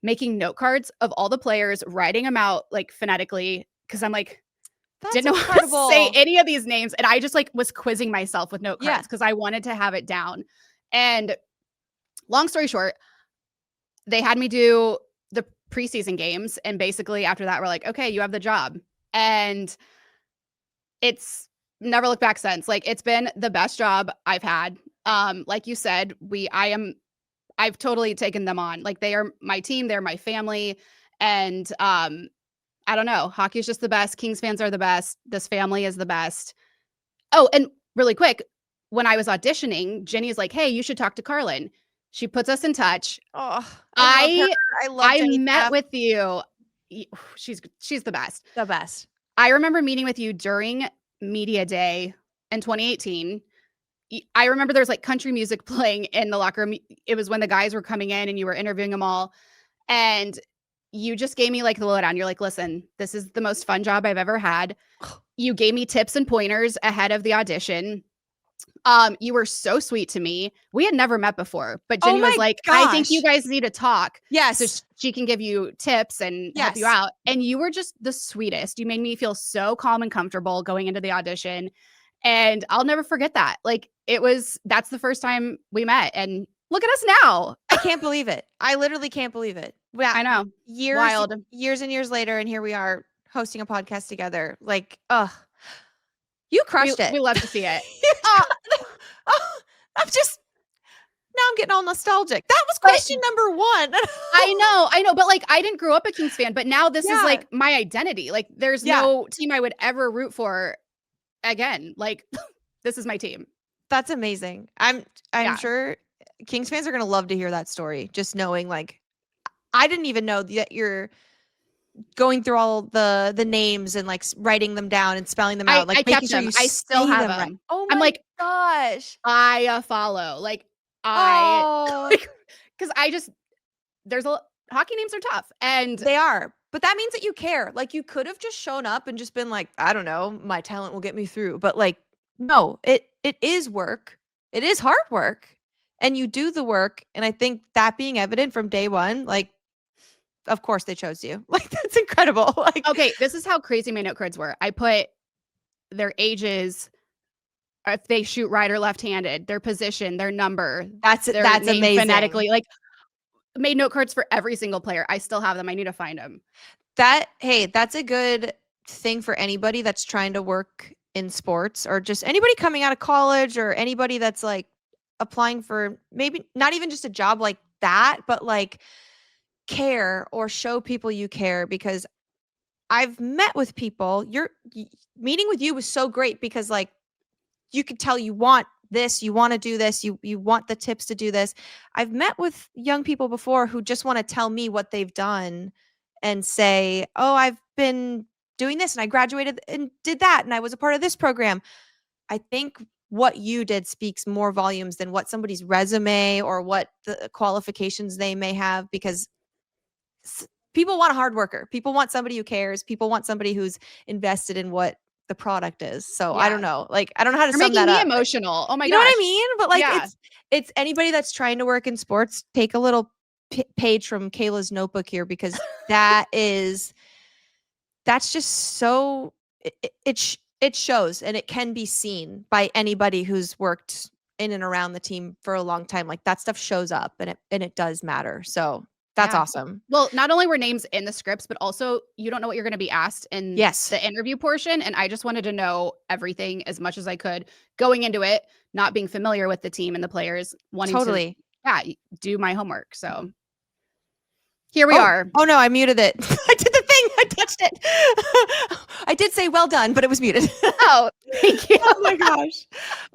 [SPEAKER 1] making note cards of all the players, writing them out like phonetically, because I'm like,
[SPEAKER 4] That's
[SPEAKER 1] didn't know
[SPEAKER 4] incredible.
[SPEAKER 1] how to say any of these names. And I just like was quizzing myself with note
[SPEAKER 4] Yeah.
[SPEAKER 1] cards because I wanted to have it down. And long story short, they had me do the preseason games. And basically after that, we're like, okay, you have the job. And it's never looked back since. Like, it's been the best job I've had. Like you said, I've totally taken them on. Like, they are my team, they're my family. And I don't know, hockey's just the best. Kings fans are the best. This family is the best. Oh, and really quick, when I was auditioning, Jenny's like, hey, you should talk to Carrlyn. She puts us in touch.
[SPEAKER 4] Oh, I love Jenny
[SPEAKER 1] met
[SPEAKER 4] Taft.
[SPEAKER 1] with you. She's the best.
[SPEAKER 4] The best.
[SPEAKER 1] I remember meeting with you during Media Day in 2018. I remember there was like country music playing in the locker room. It was when the guys were coming in and you were interviewing them all. And you just gave me like the lowdown. You're like, listen, this is the most fun job I've ever had. You gave me tips and pointers ahead of the audition. You were so sweet to me. We had never met before, but Jenny was like, I think you guys need to talk.
[SPEAKER 4] Yes.
[SPEAKER 1] So she can give you tips and help you out. And you were just the sweetest. You made me feel so calm and comfortable going into the audition. And I'll never forget that. Like, that's the first time we met. And look at us now.
[SPEAKER 4] I can't believe it. I literally can't believe it. Yeah.
[SPEAKER 1] I know.
[SPEAKER 4] Years and years later, and here we are hosting a podcast together. Like, you crushed it.
[SPEAKER 1] We love to see it.
[SPEAKER 4] I'm getting all nostalgic. That was question number 1.
[SPEAKER 1] I know. But like, I didn't grow up a Kings fan, but now this is like my identity. Like, there's no team I would ever root for again. Like, this is my team.
[SPEAKER 4] That's amazing. I'm sure Kings fans are going to love to hear that story. Just knowing, like, I didn't even know that you're going through all the names and like writing them down and spelling them out. Like,
[SPEAKER 1] I kept them. I still have them.
[SPEAKER 4] Right. Oh my
[SPEAKER 1] I'm like,
[SPEAKER 4] gosh.
[SPEAKER 1] I follow. Like, because hockey names are tough, and
[SPEAKER 4] they are. But that means that you care. Like, you could have just shown up and just been like, I don't know, my talent will get me through. But like, no, it is work. It is hard work. And you do the work. And I think that being evident from day one, like, of course they chose you. Like, that's incredible. Like,
[SPEAKER 1] okay, this is how crazy my note cards were. I put their ages, if they shoot right or left-handed, their position, their number,
[SPEAKER 4] That's
[SPEAKER 1] their name
[SPEAKER 4] amazing.
[SPEAKER 1] phonetically. Like, made note cards for every single player. I still have them. I need to find them.
[SPEAKER 4] That's a good thing for anybody that's trying to work in sports, or just anybody coming out of college, or anybody that's like applying for maybe not even just a job like that, but like care or show people you care. Because I've met with people, meeting with you was so great because like you could tell you want this, you want to do this, you want the tips to do this. I've met with young people before who just want to tell me what they've done and say, "Oh, I've been doing this and I graduated and did that and I was a part of this program." I think what you did speaks more volumes than what somebody's resume or what the qualifications they may have, because people want a hard worker. People want somebody who cares. People want somebody who's invested in what the product is. So I don't
[SPEAKER 1] Yeah.
[SPEAKER 4] know. Like, I don't know how to
[SPEAKER 1] You're
[SPEAKER 4] sum
[SPEAKER 1] making
[SPEAKER 4] that
[SPEAKER 1] me
[SPEAKER 4] up.
[SPEAKER 1] emotional. Oh my
[SPEAKER 4] You know what I
[SPEAKER 1] gosh.
[SPEAKER 4] mean? But like,
[SPEAKER 1] Yeah.
[SPEAKER 4] it's anybody that's trying to work in sports, take a little page from Kayla's notebook here, because that's just so it shows, and it can be seen by anybody who's worked in and around the team for a long time. Like, that stuff shows up, and it does matter. So that's
[SPEAKER 1] Yeah.
[SPEAKER 4] awesome.
[SPEAKER 1] Well, not only were names in the scripts, but also you don't know what you're going to be asked in
[SPEAKER 4] Yes.
[SPEAKER 1] the interview portion. And I just wanted to know everything as much as I could going into it, not being familiar with the team and the players, wanting
[SPEAKER 4] Totally.
[SPEAKER 1] to do my homework. So here we are.
[SPEAKER 4] Oh no, I muted it. I did the thing. I touched it. I did say well done, but it was muted.
[SPEAKER 1] Oh, thank you.
[SPEAKER 4] Oh my gosh.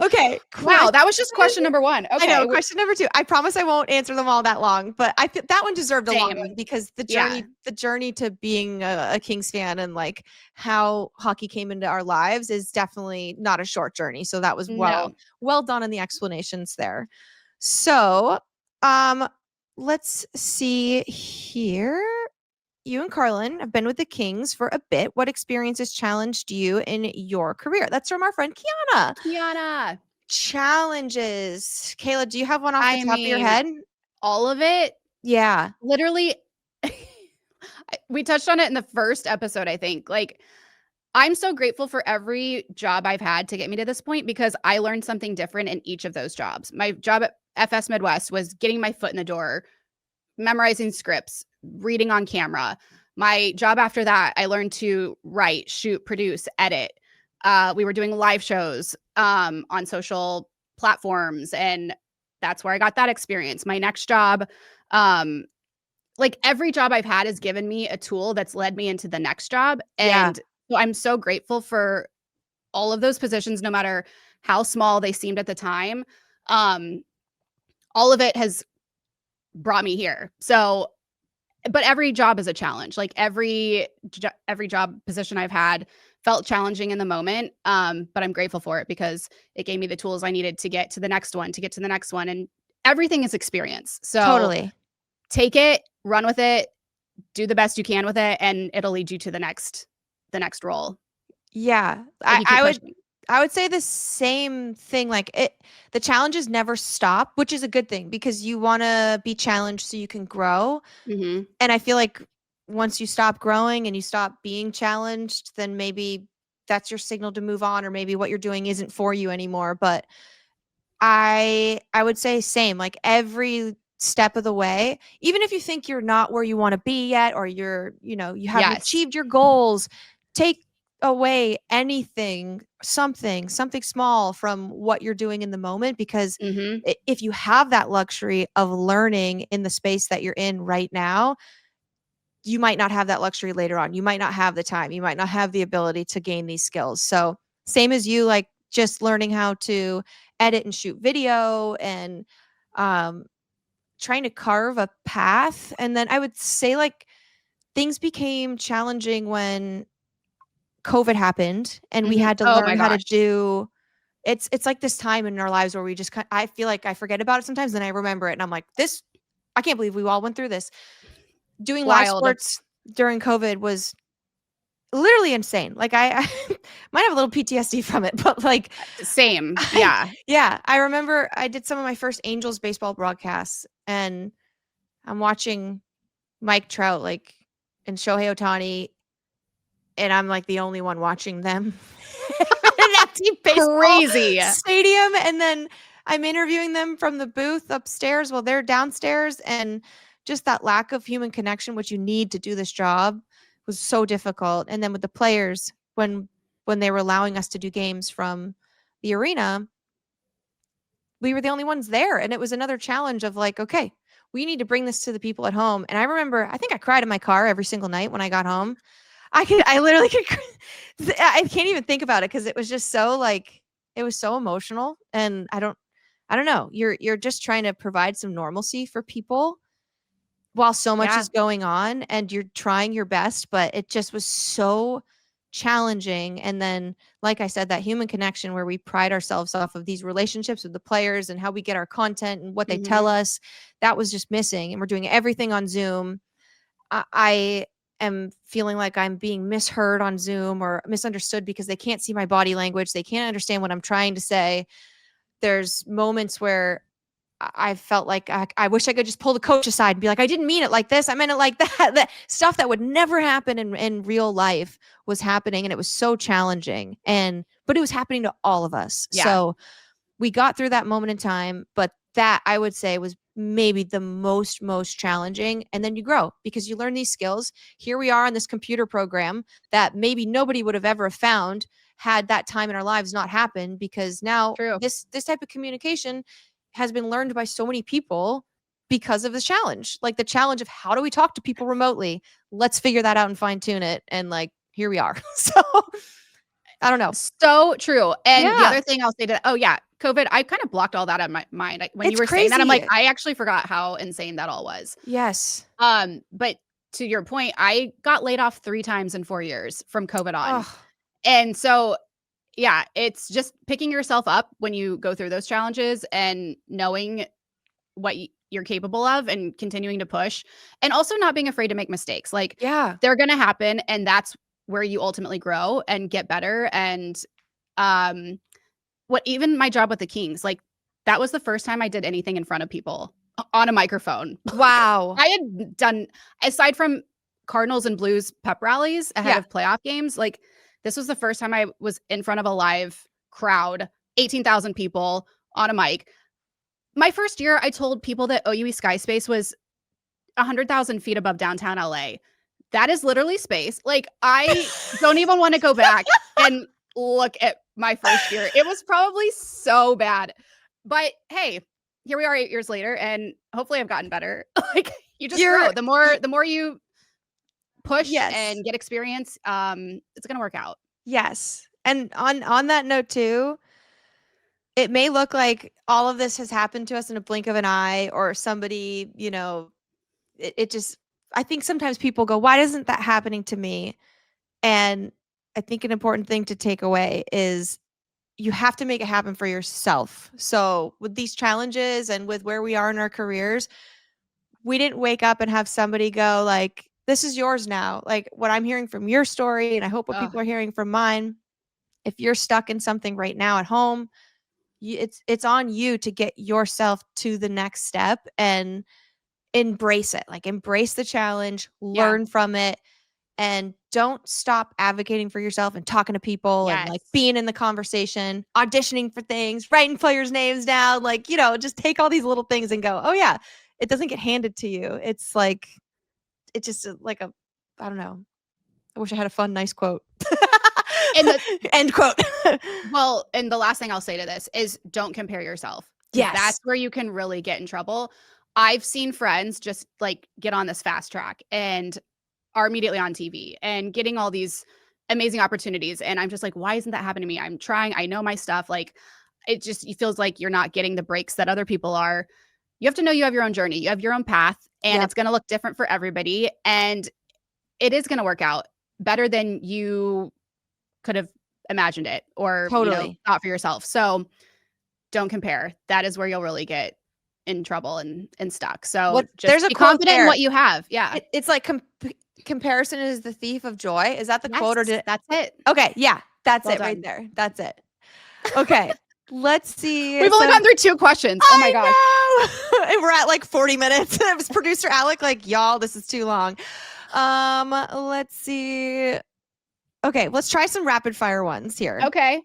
[SPEAKER 4] Okay.
[SPEAKER 1] Wow, that was just question number 1. Okay.
[SPEAKER 4] I know. Question number 2. I promise I won't answer them all that long, but I think that one deserved a long
[SPEAKER 1] Same.
[SPEAKER 4] one, because the
[SPEAKER 1] Yeah.
[SPEAKER 4] journey to being a Kings fan and like how hockey came into our lives is definitely not a short journey. So that was
[SPEAKER 1] No.
[SPEAKER 4] well done in the explanations there. So, let's see here. You and Carrlyn have been with the Kings for a bit. What experiences challenged you in your career? That's from our friend Kiana.
[SPEAKER 1] Kiana.
[SPEAKER 4] Challenges. Kayla, do you have one off the
[SPEAKER 1] I
[SPEAKER 4] top of your
[SPEAKER 1] mean,
[SPEAKER 4] head?
[SPEAKER 1] all of it.
[SPEAKER 4] Yeah.
[SPEAKER 1] Literally, we touched on it in the first episode, I think. Like, I'm so grateful for every job I've had to get me to this point, because I learned something different in each of those jobs. My job at FS Midwest was getting my foot in the door, memorizing scripts, reading on camera. My job after that, I learned to write, shoot, produce, edit. We were doing live shows on social platforms, and that's where I got that experience. My next job, like, every job I've had has given me a tool that's led me into the next job.
[SPEAKER 4] Yeah.
[SPEAKER 1] And so I'm so grateful for all of those positions, no matter how small they seemed at the time. All of it has brought me here. So, but every job is a challenge. Like, every job position I've had felt challenging in the moment. But I'm grateful for it, because it gave me the tools I needed to get to the next one, and everything is experience. So
[SPEAKER 4] Totally.
[SPEAKER 1] take it, run with it, do the best you can with it, and it'll lead you to the next role.
[SPEAKER 4] Yeah.
[SPEAKER 1] If you keep pushing.
[SPEAKER 4] I would say the same thing. Like, the challenges never stop, which is a good thing, because you want to be challenged so you can grow.
[SPEAKER 1] Mhm.
[SPEAKER 4] And I feel like once you stop growing and you stop being challenged, then maybe that's your signal to move on, or maybe what you're doing isn't for you anymore. But I would say same, like every step of the way, even if you think you're not where you want to be yet, or you haven't
[SPEAKER 1] Yes.
[SPEAKER 4] achieved your goals, take away something small from what you're doing in the moment, because
[SPEAKER 1] Mhm.
[SPEAKER 4] if you have that luxury of learning in the space that you're in right now, you might not have that luxury later on. You might not have the time. You might not have the ability to gain these skills. So same as you, like just learning how to edit and shoot video, and trying to carve a path. And then I would say, like, things became challenging when COVID happened and we
[SPEAKER 1] Mhm.
[SPEAKER 4] had to
[SPEAKER 1] Oh
[SPEAKER 4] learn
[SPEAKER 1] my
[SPEAKER 4] how to
[SPEAKER 1] gosh.
[SPEAKER 4] do it's like this time in our lives where we just I feel like I forget about it sometimes, then I remember it and I'm like, I can't believe we all went through this. Doing live
[SPEAKER 1] Wild.
[SPEAKER 4] sports during COVID was literally insane. Like, I might have a little PTSD from it, but like,
[SPEAKER 1] Same. Yeah.
[SPEAKER 4] yeah, I remember I did some of my first Angels baseball broadcasts, and I'm watching Mike Trout, like, and Shohei Ohtani, and I'm like the only one watching them. And
[SPEAKER 1] empty crazy.
[SPEAKER 4] stadium, and then I'm interviewing them from the booth upstairs while they're downstairs, and just that lack of human connection, which you need to do this job, was so difficult. And then with the players, when they were allowing us to do games from the arena, we were the only ones there, and it was another challenge of like, okay, we need to bring this to the people at home. And I remember, I think I cried in my car every single night when I got home. I literally could, I can't even think about it because it was just so like, it was so emotional. And I don't know. You're just trying to provide some normalcy for people while so much
[SPEAKER 1] Yeah.
[SPEAKER 4] is going on, and you're trying your best, but it just was so challenging. And then, like I said, that human connection where we pride ourselves off of these relationships with the players and how we get our content and what they tell us, that was just missing. And we're doing everything on Zoom. I am feeling like I'm being misheard on Zoom or misunderstood because they can't see my body language. They can't understand what I'm trying to say. There's moments where I felt like I wish I could just pull the coach aside and be like, I didn't mean it like this. I meant it like that. That stuff that would never happen in real life was happening. And it was so challenging. But it was happening to all of us.
[SPEAKER 1] Yeah.
[SPEAKER 4] So we got through that moment in time. But that, I would say, was maybe the most challenging. And then you grow because you learn these skills. Here we are on this computer program that maybe nobody would have ever found had that time in our lives not happened, because now this type of communication has been learned by so many people because of the challenge. Like the challenge of how do we talk to people remotely? Let's figure that out and fine tune it. And like, here we are. So I don't know.
[SPEAKER 1] So true. And the other thing I'll say to that, COVID, I kind of blocked all that out of my mind. When you were saying that, I'm like, I actually forgot how insane that all was.
[SPEAKER 4] Yes.
[SPEAKER 1] But to your point, I got laid off 3 times in 4 years from COVID on. And so, yeah, it's just picking yourself up when you go through those challenges and knowing what you're capable of and continuing to push, and also not being afraid to make mistakes. Like, they're going to happen, and that's where you ultimately grow and get better. And even my job with the Kings, like that was the first time I did anything in front of people on a microphone.
[SPEAKER 4] Wow.
[SPEAKER 1] I had done, aside from Cardinals and Blues pep rallies ahead of playoff games, like this was the first time I was in front of a live crowd, 18,000 people on a mic. My first year, I told people that OUE Sky Space was 100,000 feet above downtown LA. That is literally space. Like, I don't even want to go back and look at my first year. It was probably so bad. But hey, here we are 8 years later, and hopefully I've gotten better. Like, you just grow. The more you push and get experience, it's gonna work out.
[SPEAKER 4] Yes. And on that note too, it may look like all of this has happened to us in a blink of an eye, or somebody, it just, I think sometimes people go, why isn't that happening to me? And I think an important thing to take away is you have to make it happen for yourself. So with these challenges and with where we are in our careers, we didn't wake up and have somebody go like, this is yours now. Like what I'm hearing from your story, and I hope what people are hearing from mine, if you're stuck in something right now at home, it's on you to get yourself to the next step and embrace it. Like embrace the challenge, learn from it, and don't stop advocating for yourself and talking to people and like being in the conversation, auditioning for things, writing players' names down, like, just take all these little things and go, oh yeah, it doesn't get handed to you. It's like, it's just like I don't know. I wish I had a fun, nice quote.
[SPEAKER 1] And
[SPEAKER 4] end quote.
[SPEAKER 1] Well, and the last thing I'll say to this is don't compare yourself.
[SPEAKER 4] Yes.
[SPEAKER 1] That's where you can really get in trouble. I've seen friends just like get on this fast track and are immediately on TV and getting all these amazing opportunities. And I'm just like, why isn't that happening to me? I'm trying. I know my stuff. Like it feels like you're not getting the breaks that other people are. You have to know you have your own journey. You have your own path, and it's going to look different for everybody. And it is going to work out better than you could have imagined it or thought for yourself. So don't compare. That is where you'll really get in trouble and stuck. So just be confident in what you have. Yeah.
[SPEAKER 4] It's like comparison is the thief of joy. Is that the quote, or
[SPEAKER 1] that's it?
[SPEAKER 4] Okay. Yeah. That's it right there. That's it. Okay. Let's see.
[SPEAKER 1] We've only gone through 2 questions. Oh my gosh.
[SPEAKER 4] And we're at like 40 minutes. It was producer Alec like, y'all, this is too long. Let's see. Okay, let's try some rapid fire ones here.
[SPEAKER 1] Okay.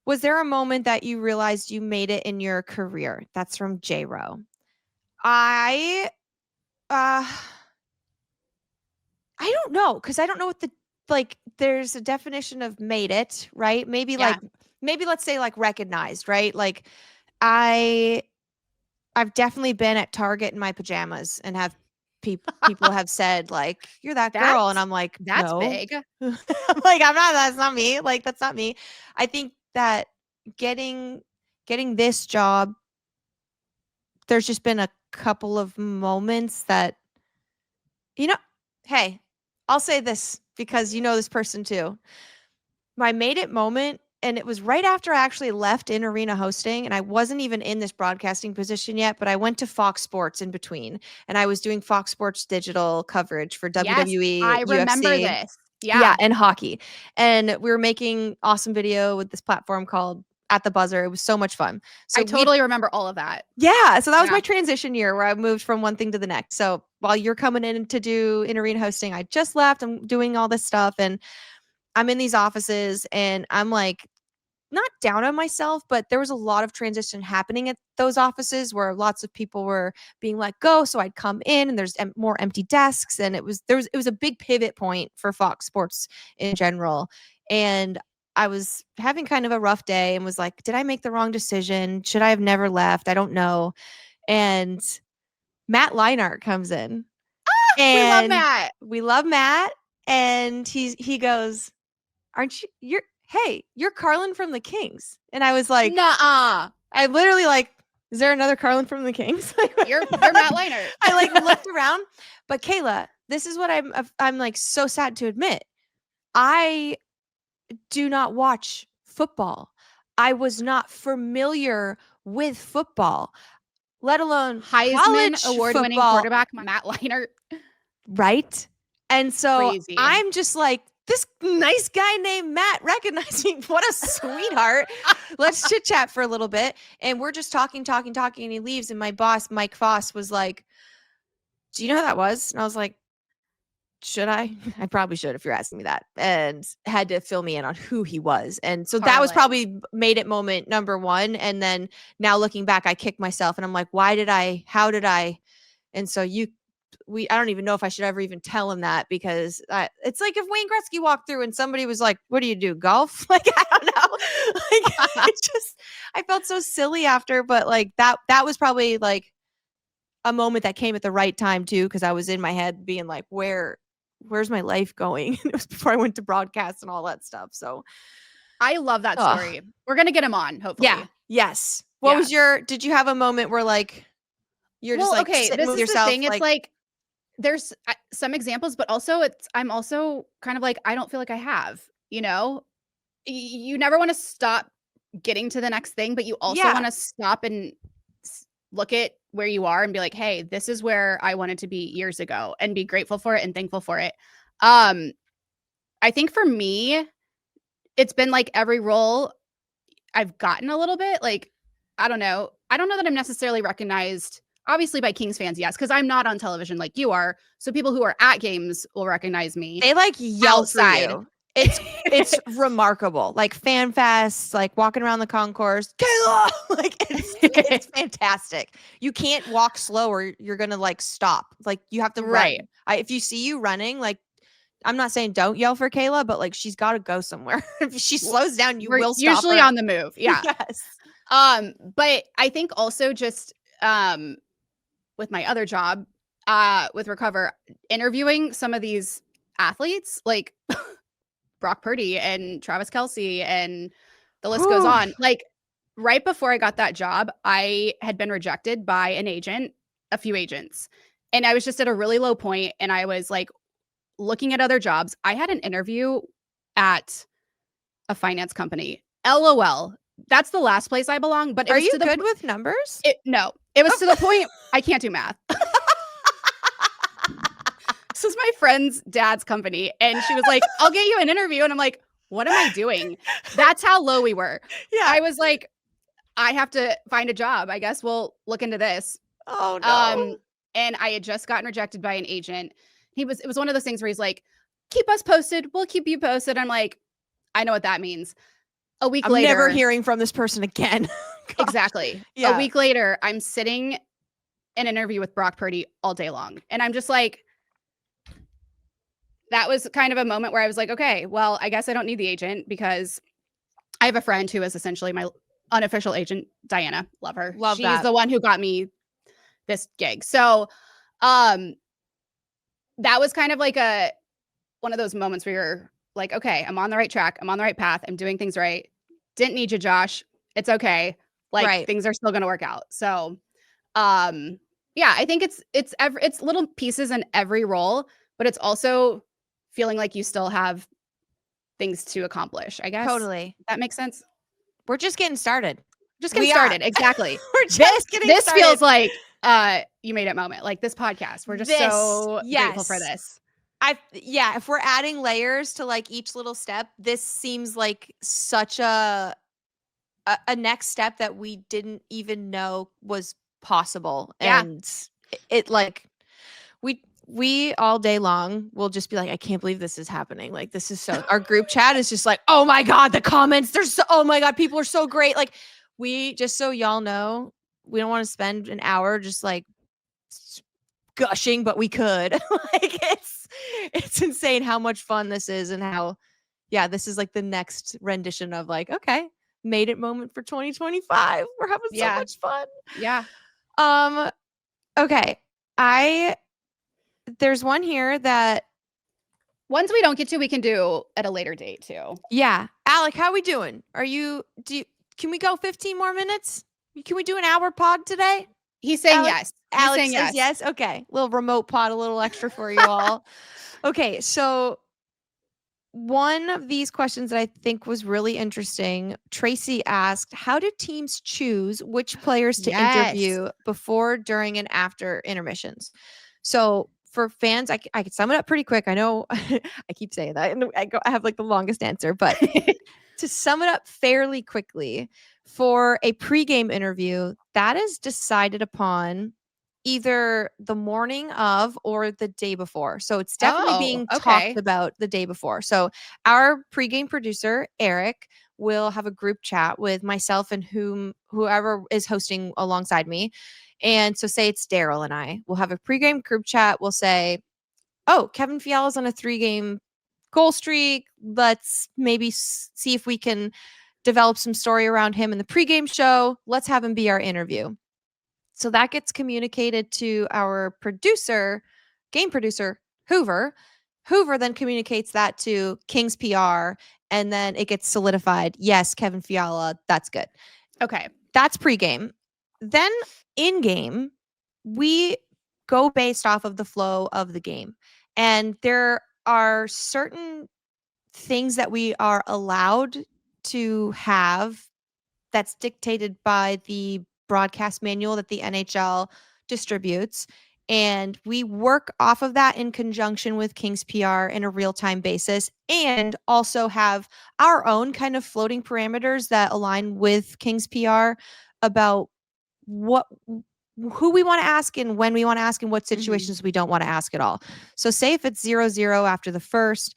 [SPEAKER 4] Was there a moment that you realized you made it in your career? That's from J-Ro. I don't know, because I don't know what there's a definition of made it, right? Maybe
[SPEAKER 1] Yeah.
[SPEAKER 4] maybe let's say like recognized, right? Like I've definitely been at Target in my pajamas and have people have said like, "You're that girl," and I'm like,
[SPEAKER 1] That's
[SPEAKER 4] "No."
[SPEAKER 1] big.
[SPEAKER 4] I'm like, "I'm not. That's not me. Like, that's not me." I think that getting this job, there's just been a couple of moments that, you know, hey, I'll say this because you know this person too. My made it moment, and it was right after I actually left in arena hosting, and I wasn't even in this broadcasting position yet, but I went to Fox Sports in between, and I was doing Fox Sports digital coverage for
[SPEAKER 1] Yes,
[SPEAKER 4] WWE,
[SPEAKER 1] I remember
[SPEAKER 4] UFC,
[SPEAKER 1] this.
[SPEAKER 4] yeah,
[SPEAKER 1] Yeah.
[SPEAKER 4] and hockey. And we were making awesome video with this platform called At the Buzzer. It was so much fun. So
[SPEAKER 1] I totally remember all of that.
[SPEAKER 4] yeah, so that was
[SPEAKER 1] Yeah.
[SPEAKER 4] my transition year where I moved from one thing to the next. So while you're coming in to do in arena hosting, I just left. I'm doing all this stuff, and I'm in these offices, and I'm like not down on myself, but there was a lot of transition happening at those offices where lots of people were being let go. So I'd come in, and there's more empty desks, and it was a big pivot point for Fox Sports in general. And I was having kind of a rough day and was like, did I make the wrong decision? Should I have never left? I don't know. And Matt Leinart comes in,
[SPEAKER 1] We love
[SPEAKER 4] and
[SPEAKER 1] Matt.
[SPEAKER 4] we love Matt, and he goes, "Aren't you're Carrlyn from the Kings?" And I was like,
[SPEAKER 1] Nuh-uh.
[SPEAKER 4] I literally like, is there another Carrlyn from the Kings?
[SPEAKER 1] You're Matt Leinart.
[SPEAKER 4] I like looked around, but Kayla, this is what I'm like so sad to admit. I do not watch football. I was not familiar with football, let alone
[SPEAKER 1] Heisman
[SPEAKER 4] college
[SPEAKER 1] award-winning
[SPEAKER 4] football,
[SPEAKER 1] quarterback Matt Leinart.
[SPEAKER 4] right? And so
[SPEAKER 1] Crazy.
[SPEAKER 4] I'm just like, this nice guy named Matt recognized me. What a sweetheart. Let's chit chat for a little bit. And we're just talking. And he leaves. And my boss, Mike Foss, was like, do you know who that was? And I was like, should I? I probably should if you're asking me that. And had to fill me in on who he was. And so that was
[SPEAKER 1] Carrlyn.
[SPEAKER 4] probably made it moment number one. And then now looking back, I kick myself and I'm like, how did I? And so I don't even know if I should ever even tell him that, because it's like if Wayne Gretzky walked through and somebody was like, what do you do, golf? Like, I don't know. Like, I felt so silly after, but like that was probably like a moment that came at the right time too, because I was in my head being like, where's my life going? It was before I went to broadcast and all that stuff. So
[SPEAKER 1] I love that story. We're going to get him on, hopefully.
[SPEAKER 4] yeah. Yes. What was did you have a moment where like, you're just like
[SPEAKER 1] okay,
[SPEAKER 4] sitting
[SPEAKER 1] this
[SPEAKER 4] with
[SPEAKER 1] is
[SPEAKER 4] yourself?
[SPEAKER 1] the thing. It's like there's some examples, but also I'm also kind of like, I don't feel like I have, you never want to stop getting to the next thing, but you also want to stop and look at where you are and be like, hey, this is where I wanted to be years ago, and be grateful for it and thankful for it. I think for me, it's been like every role I've gotten a little bit like, I don't know that I'm necessarily recognized, obviously, by Kings fans, yes, because I'm not on television like you are. So people who are at games will recognize me.
[SPEAKER 4] They like yell
[SPEAKER 1] outside.
[SPEAKER 4] for you. It's remarkable. Like fan fests, like walking around the concourse, Kayla, like it's fantastic. You can't walk slow or you're gonna like stop. Like you have to run. If you see you running, like I'm not saying don't yell for Kayla, but like she's got to go somewhere. If she slows down, you will stop
[SPEAKER 1] usually
[SPEAKER 4] her.
[SPEAKER 1] On the move. Yeah.
[SPEAKER 4] Yes.
[SPEAKER 1] But I think also just with my other job, with Recover, interviewing some of these athletes like Brock Purdy and Travis Kelce, and the list goes on. Like right before I got that job, I had been rejected by a few agents, and I was just at a really low point, and I was like looking at other jobs. I had an interview at a finance company. LOL. That's the last place I belong. But
[SPEAKER 4] are you good with numbers?
[SPEAKER 1] No, it was to the point I can't do math. This was my friend's dad's company, and she was like, I'll get you an interview. And I'm like, what am I doing? That's how low we were. Yeah. I was like, I have to find a job. I guess we'll look into this.
[SPEAKER 4] Oh no.
[SPEAKER 1] And I had just gotten rejected by an agent. It was one of those things where he's like, keep us posted. We'll keep you posted. I'm like, I know what that means. A week
[SPEAKER 4] I'm
[SPEAKER 1] later,
[SPEAKER 4] never hearing from this person again. Gosh.
[SPEAKER 1] exactly.
[SPEAKER 4] Yeah.
[SPEAKER 1] A week later, I'm sitting in an interview with Brock Purdy all day long. And I'm just like, that was kind of a moment where I was like, okay, well, I guess I don't need the agent because I have a friend who is essentially my unofficial agent, Diana. Love her.
[SPEAKER 4] Love
[SPEAKER 1] She's
[SPEAKER 4] that.
[SPEAKER 1] the one who got me this gig. So that was kind of like one of those moments where you're like, okay, I'm on the right track. I'm on the right path. I'm doing things right. Didn't need you, Josh. It's okay. Like
[SPEAKER 4] Right.
[SPEAKER 1] things are still going to work out. So yeah, I think it's little pieces in every role, but it's also feeling like you still have things to accomplish, I guess.
[SPEAKER 4] Totally.
[SPEAKER 1] That makes sense.
[SPEAKER 4] We're just getting started.
[SPEAKER 1] Just getting
[SPEAKER 4] We are.
[SPEAKER 1] started. Exactly.
[SPEAKER 4] We're just getting
[SPEAKER 1] This
[SPEAKER 4] started.
[SPEAKER 1] feels like you made it moment. Like this podcast. We're just so grateful for
[SPEAKER 4] yes.
[SPEAKER 1] this.
[SPEAKER 4] If we're adding layers to like each little step, this seems like such a next step that we didn't even know was possible.
[SPEAKER 1] Yeah.
[SPEAKER 4] And it like we all day long will just be like, I can't believe this is happening. Like this is so our group chat is just like, oh my God, the comments, oh my God, people are so great. Like we just so y'all know, we don't want to spend an hour just like gushing, but we could. Like it's insane how much fun this is and how this is like the next rendition of like, okay, made it moment for 2025. We're having so much fun.
[SPEAKER 1] Yeah.
[SPEAKER 4] Okay. There's one here that
[SPEAKER 1] ones we don't get to, we can do at a later date too.
[SPEAKER 4] Yeah. Alec, how we doing? Can we go 15 more minutes? Can we do an hour pod today?
[SPEAKER 1] He's saying
[SPEAKER 4] Alec,
[SPEAKER 1] yes.
[SPEAKER 4] Alex
[SPEAKER 1] saying
[SPEAKER 4] says yes. Okay. Little remote pod, a little extra for you all. Okay. So one of these questions that I think was really interesting, Tracy asked, how do teams choose which players to interview before, during, and after intermissions? So for fans, I can sum it up pretty quick. I know I keep saying that and I have like the longest answer, but to sum it up fairly quickly, for a pregame interview, that is decided upon either the morning of or the day before. So it's definitely being talked about the day before. So our pregame producer, Eric, will have a group chat with myself and whoever is hosting alongside me. And so say it's Daryl and I. We'll have a pregame group chat. We'll say, oh, Kevin Fiala's on a 3-game goal streak. Let's maybe see if we can develop some story around him in the pregame show. Let's have him be our interview. So that gets communicated to our producer, game producer, Hoover. Hoover then communicates that to King's PR, and then it gets solidified. Yes, Kevin Fiala, that's good.
[SPEAKER 1] Okay.
[SPEAKER 4] That's pregame. Then in-game, we go based off of the flow of the game. And there are certain things that we are allowed to have that's dictated by the broadcast manual that the NHL distributes. And we work off of that in conjunction with King's PR in a real-time basis, and also have our own kind of floating parameters that align with King's PR about who we want to ask and when we want to ask and what situations we don't want to ask at all. So say if it's 0-0 after the first,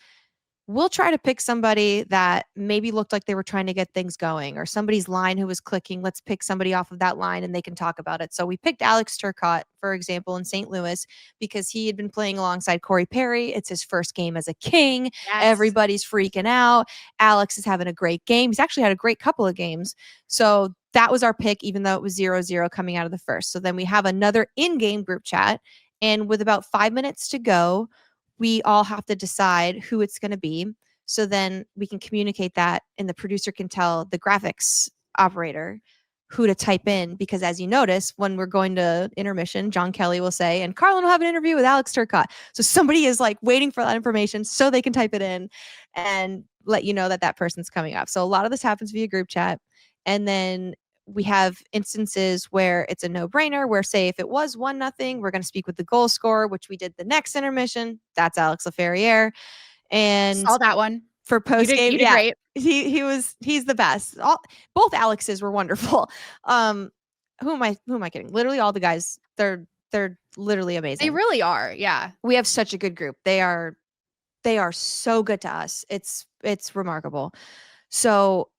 [SPEAKER 4] we'll try to pick somebody that maybe looked like they were trying to get things going, or somebody's line who was clicking. Let's pick somebody off of that line and they can talk about it. So we picked Alex Turcotte, for example, in St. Louis, because he had been playing alongside Corey Perry. It's his first game as a King.
[SPEAKER 1] Yes.
[SPEAKER 4] Everybody's freaking out. Alex is having a great game. He's actually had a great couple of games. So that was our pick, even though it was 0-0 coming out of the first. So then we have another in-game group chat. And with about 5 minutes to go, we all have to decide who it's going to be. So then we can communicate that, and the producer can tell the graphics operator who to type in, because as you notice, when we're going to intermission, John Kelly will say, and Carrlyn will have an interview with Alex Turcotte. So somebody is like waiting for that information so they can type it in and let you know that that person's coming up. So a lot of this happens via group chat. And then we have instances where it's a no-brainer, where say if it was 1-0, we're going to speak with the goal scorer, which we did the next intermission. That's Alex Laferriere. And
[SPEAKER 1] saw that one
[SPEAKER 4] for post game.
[SPEAKER 1] You did great.
[SPEAKER 4] He's the best. Both Alexes were wonderful. Who am I kidding? Literally all the guys, they're literally amazing.
[SPEAKER 1] They really are. Yeah.
[SPEAKER 4] We have such a good group. They are so good to us. It's remarkable. So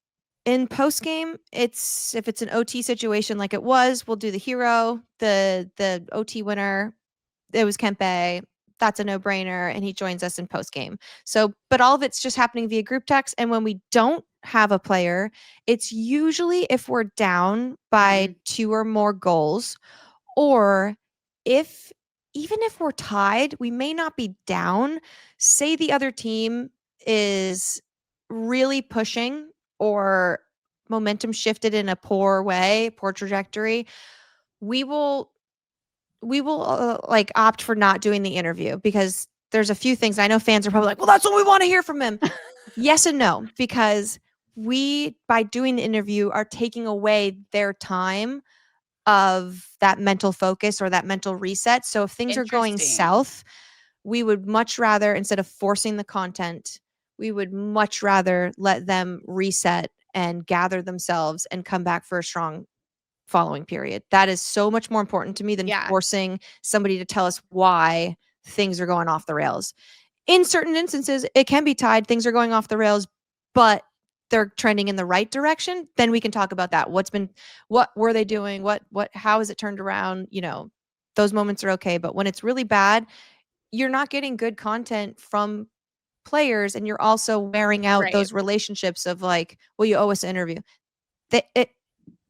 [SPEAKER 4] in post game, if it's an OT situation like it was, we'll do the hero, the OT winner. It was Kempe. That's a no-brainer, and he joins us in post game. So, but all of it's just happening via group text. And when we don't have a player, it's usually if we're down by 2 or more goals, or even if we're tied, we may not be down. Say the other team is really pushing or momentum shifted in a poor way, poor trajectory, we will like opt for not doing the interview because there's a few things I know fans are probably like, well, that's what we want to hear from him. Yes and no, because we, by doing the interview, are taking away their time of that mental focus or that mental reset. So if things are going
[SPEAKER 1] Interesting.
[SPEAKER 4] south, we would much rather, instead of forcing the content, we would much rather let them reset and gather themselves and come back for a strong following period. That is so much more important to me than
[SPEAKER 1] Yeah.
[SPEAKER 4] forcing somebody to tell us why things are going off the rails. In certain instances, it can be tied, things are going off the rails, but they're trending in the right direction. Then we can talk about that. What were they doing? How has it turned around? You know, those moments are okay. But when it's really bad, you're not getting good content from players, and you're also wearing out
[SPEAKER 1] Right.
[SPEAKER 4] those relationships of like, well, you owe us an interview.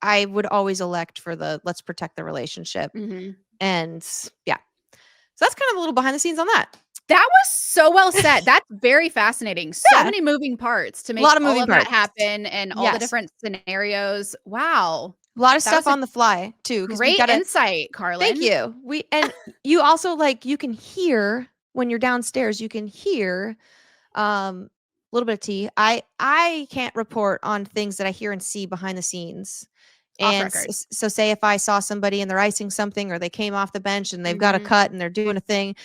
[SPEAKER 4] I would always elect for the let's protect the relationship.
[SPEAKER 1] Mhm.
[SPEAKER 4] And yeah. So that's kind of a little behind the scenes on that.
[SPEAKER 1] That was so well said. That's very fascinating. So
[SPEAKER 4] Yeah.
[SPEAKER 1] many moving parts to make
[SPEAKER 4] Lot of
[SPEAKER 1] all
[SPEAKER 4] moving
[SPEAKER 1] of that
[SPEAKER 4] parts.
[SPEAKER 1] happen and all the
[SPEAKER 4] Yes.
[SPEAKER 1] different scenarios. Wow.
[SPEAKER 4] A lot of
[SPEAKER 1] That
[SPEAKER 4] stuff
[SPEAKER 1] was a
[SPEAKER 4] on the fly too. Because we
[SPEAKER 1] Great
[SPEAKER 4] gotta
[SPEAKER 1] insight, Carrlyn.
[SPEAKER 4] thank you. And you also like you can hear when you're downstairs, you can hear a little bit of tea. I can't report on things that I hear and see behind the scenes.
[SPEAKER 1] Off
[SPEAKER 4] And
[SPEAKER 1] record.
[SPEAKER 4] so say if I saw somebody and they're icing something or they came off the bench and they've got a
[SPEAKER 1] Mhm.
[SPEAKER 4] cut and they're doing a thing,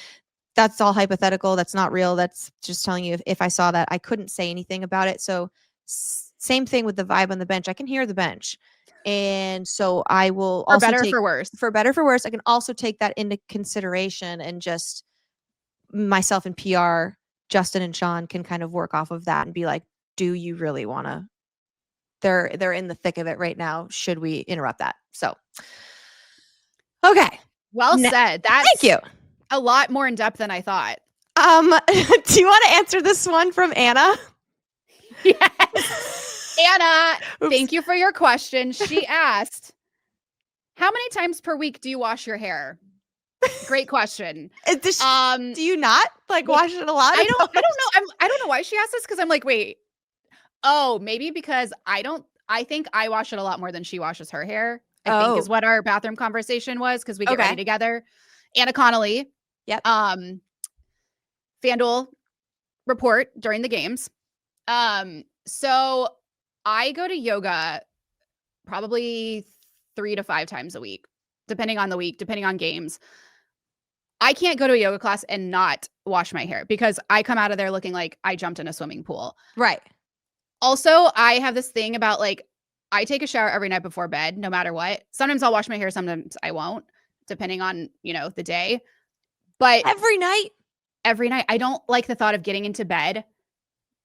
[SPEAKER 4] that's all hypothetical. That's not real. That's just telling you if I saw that, I couldn't say anything about it. So same thing with the vibe on the bench. I can hear the bench. And so I will
[SPEAKER 1] For
[SPEAKER 4] also
[SPEAKER 1] better,
[SPEAKER 4] take,
[SPEAKER 1] for worse.
[SPEAKER 4] for better, for worse, I can also take that into consideration, and just myself and PR, Justin and Sean can kind of work off of that and be like, do you really want to, they're in the thick of it right now. Should we interrupt that? So, okay.
[SPEAKER 1] Well said. That's
[SPEAKER 4] Thank you.
[SPEAKER 1] a lot more in depth than I thought.
[SPEAKER 4] Do you want to answer this one from Anna?
[SPEAKER 1] Yes. Anna,
[SPEAKER 4] Oops.
[SPEAKER 1] thank you for your question. She asked, how many times per week do you wash your hair? Great question.
[SPEAKER 4] Do you not like wash it a lot?
[SPEAKER 1] I don't know. I don't know why she asked this, because I'm like, wait. Oh, maybe because I think I wash it a lot more than she washes her hair. I think is what our bathroom conversation was, because we get ready together. Anna Connolly.
[SPEAKER 4] Yep.
[SPEAKER 1] FanDuel report during the games. So I go to yoga probably 3 to 5 times a week, depending on the week, depending on games. I can't go to a yoga class and not wash my hair, because I come out of there looking like I jumped in a swimming pool.
[SPEAKER 4] Right.
[SPEAKER 1] Also, I have this thing about like, I take a shower every night before bed, no matter what. Sometimes I'll wash my hair, sometimes I won't, depending on, the day. But
[SPEAKER 4] Every night,
[SPEAKER 1] I don't like the thought of getting into bed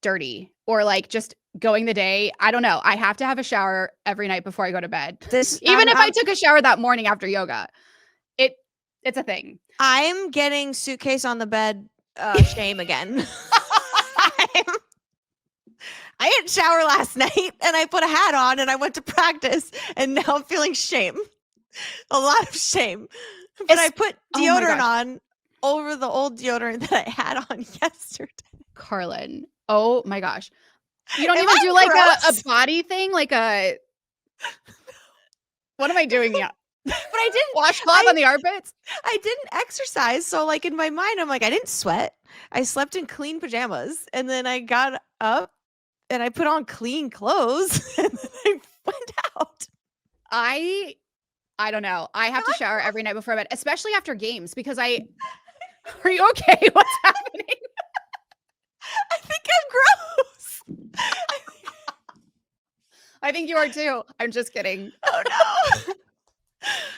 [SPEAKER 1] dirty or like just going the day. I don't know. I have to have a shower every night before I go to bed. Even if I took a shower that morning after yoga, it's a thing.
[SPEAKER 4] I'm getting suitcase on the bed shame again. I didn't shower last night and I put a hat on and I went to practice, and now I'm feeling shame. A lot of shame. But I put deodorant on over the old deodorant that I had on yesterday.
[SPEAKER 1] Carrlyn. Oh my gosh. You don't
[SPEAKER 4] Am
[SPEAKER 1] even
[SPEAKER 4] I
[SPEAKER 1] do like a
[SPEAKER 4] gross?
[SPEAKER 1] body thing? Like a what am I doing? Yeah.
[SPEAKER 4] But I didn't
[SPEAKER 1] washcloth on the armpits?
[SPEAKER 4] I didn't exercise. So like in my mind, I'm like, I didn't sweat. I slept in clean pajamas, and then I got up and I put on clean clothes and then I went out.
[SPEAKER 1] I don't know. I have to shower every night before bed, especially after games, because are you okay? What's happening?
[SPEAKER 4] I think I'm gross.
[SPEAKER 1] I think you are too. I'm just kidding.
[SPEAKER 4] Oh no.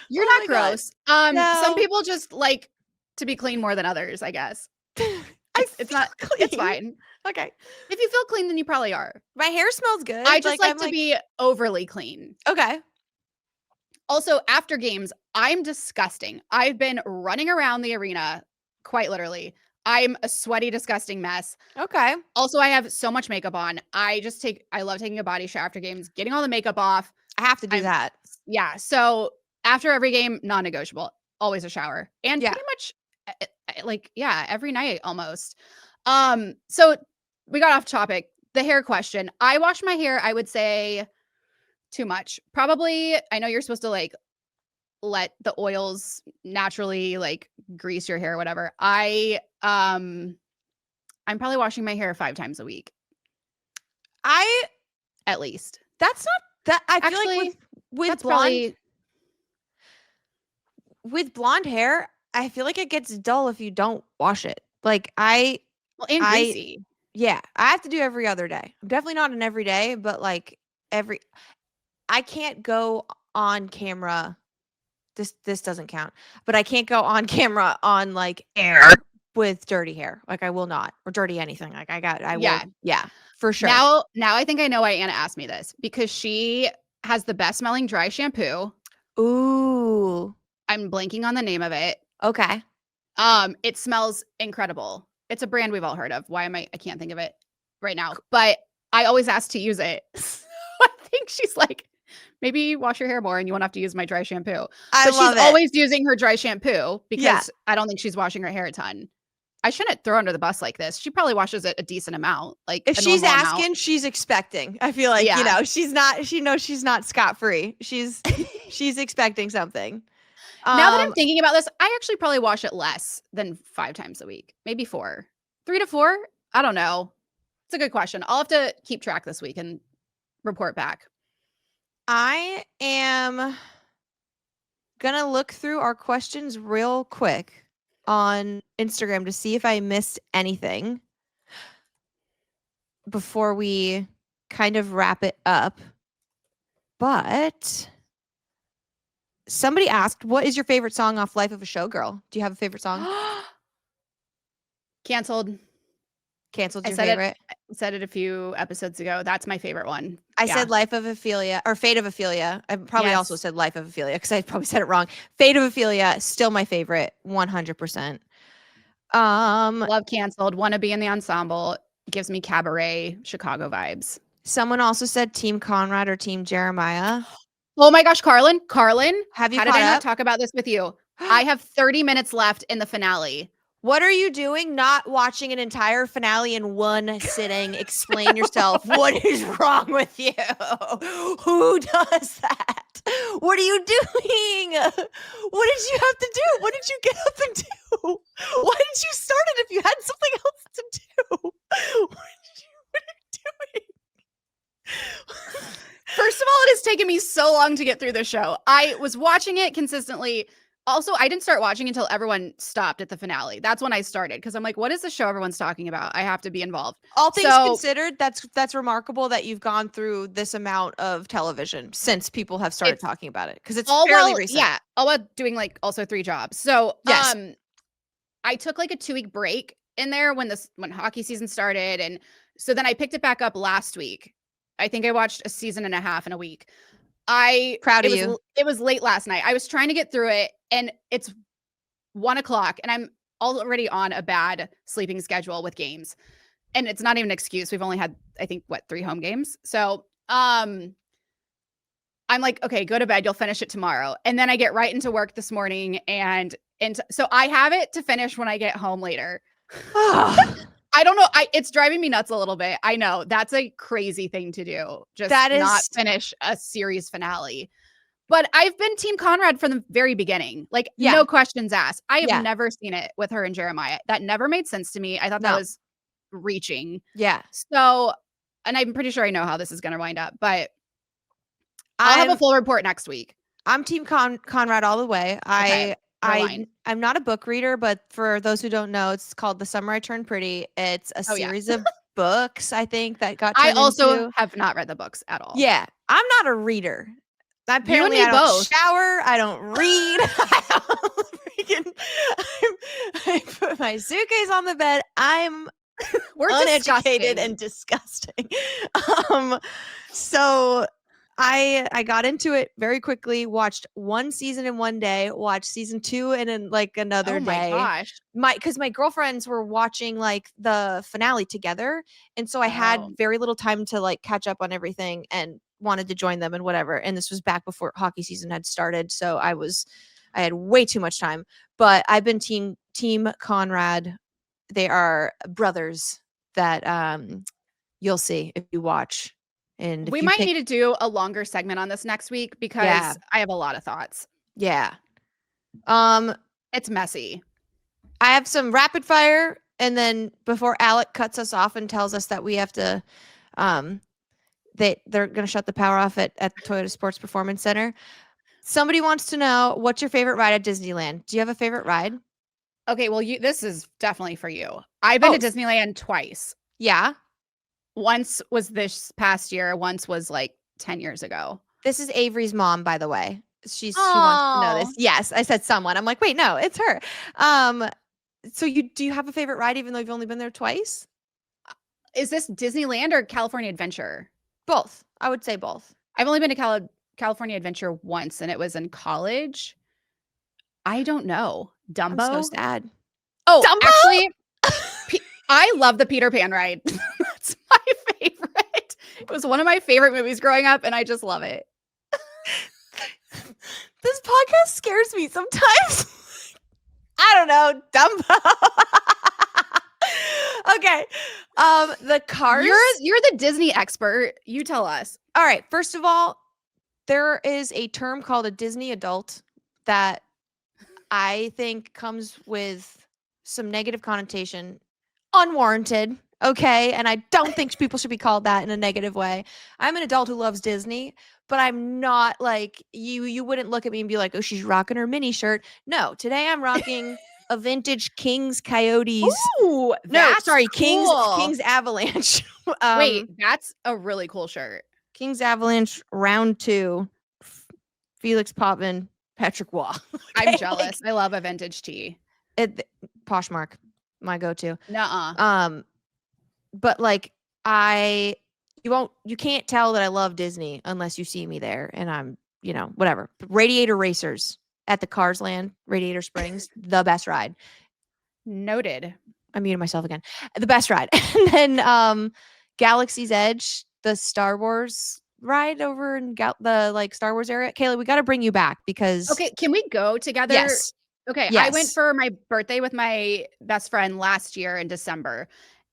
[SPEAKER 1] You're
[SPEAKER 4] Oh
[SPEAKER 1] not
[SPEAKER 4] my God.
[SPEAKER 1] gross.
[SPEAKER 4] No.
[SPEAKER 1] Some people just like to be clean more than others, I guess.
[SPEAKER 4] I
[SPEAKER 1] It's not.
[SPEAKER 4] feel
[SPEAKER 1] It's
[SPEAKER 4] clean.
[SPEAKER 1] fine.
[SPEAKER 4] Okay.
[SPEAKER 1] If you feel clean, then you probably are.
[SPEAKER 4] My hair smells good.
[SPEAKER 1] I just like
[SPEAKER 4] I'm
[SPEAKER 1] to be overly clean.
[SPEAKER 4] okay.
[SPEAKER 1] Also, after games, I'm disgusting. I've been running around the arena, quite literally. I'm a sweaty, disgusting mess.
[SPEAKER 4] Okay.
[SPEAKER 1] Also, I have so much makeup on. I love taking a body shower after games, getting all the makeup off.
[SPEAKER 4] I have to do
[SPEAKER 1] I'm-
[SPEAKER 4] that.
[SPEAKER 1] Yeah. So after every game, non-negotiable, always a shower. And
[SPEAKER 4] Yeah.
[SPEAKER 1] pretty much every night almost. So we got off topic. The hair question. I wash my hair, I would say too much. Probably, I know you're supposed to let the oils naturally grease your hair or whatever. I'm probably washing my hair 5 times a week at least.
[SPEAKER 4] That's not that I feel
[SPEAKER 1] Actually,
[SPEAKER 4] like with
[SPEAKER 1] That's
[SPEAKER 4] blonde
[SPEAKER 1] probably
[SPEAKER 4] with blonde hair, I feel like it gets dull if you don't wash it. Like and
[SPEAKER 1] and greasy.
[SPEAKER 4] yeah, I have to do every other day. I'm definitely not an every day, but I can't go on camera. This doesn't count, but I can't go on camera on air with dirty hair. Like I will not, or dirty anything. Like I will. Yeah, for sure.
[SPEAKER 1] Now I think I know why Anna asked me this, because she has the best smelling dry shampoo.
[SPEAKER 4] Ooh.
[SPEAKER 1] I'm blanking on the name of it.
[SPEAKER 4] Okay.
[SPEAKER 1] It smells incredible. It's a brand we've all heard of. Why am I can't think of it right now, but I always ask to use it. So I think she's like, maybe wash your hair more and you won't have to use my dry shampoo. But she's always using her dry shampoo because I don't think she's washing her hair a ton. I shouldn't throw her under the bus like this. She probably washes it a decent amount. Like
[SPEAKER 4] if she's asking, she's expecting. I feel like, she's not, she knows she's not scot-free. She's expecting something.
[SPEAKER 1] Now that I'm thinking about this, I actually probably wash it less than 5 times a week. Maybe 4. 3 to 4? I don't know. It's a good question. I'll have to keep track this week and report back.
[SPEAKER 4] I am gonna look through our questions real quick on Instagram to see if I missed anything before we kind of wrap it up. But somebody asked, what is your favorite song off Life of a Showgirl? Do you have a favorite song?
[SPEAKER 1] Canceled
[SPEAKER 4] Canceled your favorite?
[SPEAKER 1] I said it a few episodes ago. That's my favorite one.
[SPEAKER 4] I said Life of Ophelia or Fate of Ophelia. I probably also said Life of Ophelia because I probably said it wrong. Fate of Ophelia, still my favorite, 100%.
[SPEAKER 1] Love Canceled. Want to be in the ensemble. Gives me cabaret Chicago vibes.
[SPEAKER 4] Someone also said Team Conrad or Team Jeremiah.
[SPEAKER 1] Oh my gosh, Carrlyn.
[SPEAKER 4] Have you
[SPEAKER 1] How did I not talk about this with you? I have 30 minutes left in the finale.
[SPEAKER 4] What are you doing? Not watching an entire finale in one sitting. Explain yourself. What is wrong with you? Who does that? What are you doing? What did you have to do? What did you get up and do? Why did you start it if you had something else to do? What are you doing?
[SPEAKER 1] First of all, it has taken me so long to get through the show. I was watching it consistently. Also, I didn't start watching until everyone stopped at the finale. That's when I started because I'm like, what is the show everyone's talking about? I have to be involved.
[SPEAKER 4] All things considered, that's remarkable that you've gone through this amount of television since people have started talking about it because it's fairly recent.
[SPEAKER 1] Yeah, all while doing also 3 jobs. So I took a 2-week break in there when hockey season started, and so then I picked it back up last week. I think I watched a season and a half in a week.
[SPEAKER 4] Proud of you.
[SPEAKER 1] It was late last night. I was trying to get through it, and it's 1:00, and I'm already on a bad sleeping schedule with games. And it's not even an excuse. We've only had, I think, 3 home games. So I'm like, okay, go to bed. You'll finish it tomorrow. And then I get right into work this morning, and so I have it to finish when I get home later. I don't know. It's driving me nuts a little bit. I know that's a crazy thing to do. Just not finish a series finale. But I've been Team Conrad from the very beginning. No questions asked. I have never seen it with her and Jeremiah. That never made sense to me. I thought that was reaching.
[SPEAKER 4] Yeah.
[SPEAKER 1] So, and I'm pretty sure I know how this is going to wind up, but I'll have a full report next week.
[SPEAKER 4] I'm Team Conrad all the way.
[SPEAKER 1] Okay.
[SPEAKER 4] I'm not a book reader, but for those who don't know, it's called The Summer I Turned Pretty. It's a series of books, I think, that got turned
[SPEAKER 1] I also
[SPEAKER 4] into.
[SPEAKER 1] have not read the books at all.
[SPEAKER 4] Yeah. I'm not a reader. Apparently,
[SPEAKER 1] you and me
[SPEAKER 4] I don't
[SPEAKER 1] both.
[SPEAKER 4] shower. I don't read. my suitcase on the bed. I'm
[SPEAKER 1] We're
[SPEAKER 4] uneducated
[SPEAKER 1] disgusting.
[SPEAKER 4] and disgusting. So I got into it very quickly, watched one season in one day, watched season 2 in like another
[SPEAKER 1] Oh my
[SPEAKER 4] day.
[SPEAKER 1] gosh.
[SPEAKER 4] Because my girlfriends were watching like the finale together, and so I had
[SPEAKER 1] Oh.
[SPEAKER 4] very little time to like catch up on everything and wanted to join them and whatever. And this was back before hockey season had started, so I had way too much time. But I've been team Conrad. They are brothers that you'll see if you watch. And if
[SPEAKER 1] We
[SPEAKER 4] you
[SPEAKER 1] might
[SPEAKER 4] pick,
[SPEAKER 1] need to do a longer segment on this next week because
[SPEAKER 4] Yeah.
[SPEAKER 1] I have a lot of thoughts.
[SPEAKER 4] yeah.
[SPEAKER 1] It's messy.
[SPEAKER 4] I have some rapid fire, and then before Alec cuts us off and tells us that we have to, they're going to shut the power off at the Toyota Sports Performance Center. Somebody wants to know, what's your favorite ride at Disneyland? Do you have a favorite ride?
[SPEAKER 1] Okay, well, this is definitely for you. I've been
[SPEAKER 4] Oh,
[SPEAKER 1] to Disneyland twice.
[SPEAKER 4] Yeah.
[SPEAKER 1] Once was this past year, once was like 10 years ago.
[SPEAKER 4] This is Avery's mom, by the way. She wants to know this.
[SPEAKER 1] Aw.
[SPEAKER 4] Yes, I said someone. I'm like, wait, no, it's her. So do you have a favorite ride even though you've only been there twice?
[SPEAKER 1] Is this Disneyland or California Adventure?
[SPEAKER 4] Both. I would say both.
[SPEAKER 1] I've only been to California Adventure once, and it was in college. I don't know.
[SPEAKER 4] I'm
[SPEAKER 1] Dumbo?
[SPEAKER 4] so sad.
[SPEAKER 1] Oh,
[SPEAKER 4] Dumbo?
[SPEAKER 1] actually, I love the Peter Pan ride. That's my favorite. It was one of my favorite movies growing up, and I just love it.
[SPEAKER 4] This podcast scares me sometimes. I don't know. Dumbo. Okay. The cars.
[SPEAKER 1] You're the Disney expert. You tell us.
[SPEAKER 4] All right. First of all, there is a term called a Disney adult that I think comes with some negative connotation, unwarranted. Okay. And I don't think people should be called that in a negative way. I'm an adult who loves Disney, but I'm not like you wouldn't look at me and be like, oh, she's rocking her mini shirt. No, today I'm rocking a vintage Kings Coyotes.
[SPEAKER 1] Ooh,
[SPEAKER 4] Kings Avalanche.
[SPEAKER 1] Wait, that's a really cool shirt.
[SPEAKER 4] Kings Avalanche round 2. Felix Potvin, Patrick Waugh.
[SPEAKER 1] I'm jealous. I love a vintage tee.
[SPEAKER 4] Poshmark, my go-to.
[SPEAKER 1] Nuh-uh.
[SPEAKER 4] But like you can't tell that I love Disney unless you see me there, and I'm, whatever. Radiator Racers at the Cars Land, Radiator Springs, the best ride.
[SPEAKER 1] Noted.
[SPEAKER 4] I muted myself again. The best ride. And then Galaxy's Edge, the Star Wars ride over in the like Star Wars area. Kayla, we got to bring you back because
[SPEAKER 1] Okay, can we go together?
[SPEAKER 4] Yes.
[SPEAKER 1] Okay, I
[SPEAKER 4] Yes.
[SPEAKER 1] went for my birthday with my best friend last year in December.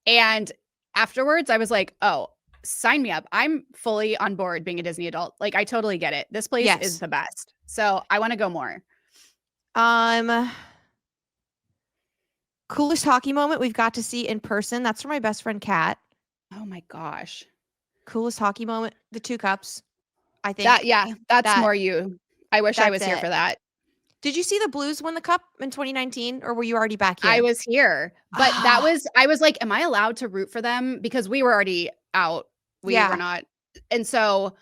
[SPEAKER 1] And afterwards, I was like, oh, sign me up. I'm fully on board being a Disney adult. Like, I totally get it. This place
[SPEAKER 4] Yes.
[SPEAKER 1] is the best. So I want to go more.
[SPEAKER 4] Coolest hockey moment we've got to see in person. That's for my best friend Kat.
[SPEAKER 1] Oh my gosh.
[SPEAKER 4] Coolest hockey moment, the 2 cups. I think
[SPEAKER 1] That's more you. I wish I was
[SPEAKER 4] that's
[SPEAKER 1] here
[SPEAKER 4] it.
[SPEAKER 1] for that.
[SPEAKER 4] Did you see the Blues win the cup in 2019, or were you already back here?
[SPEAKER 1] I was here, but I was like, am I allowed to root for them? Because we were already out. We
[SPEAKER 4] Yeah.
[SPEAKER 1] were not. And so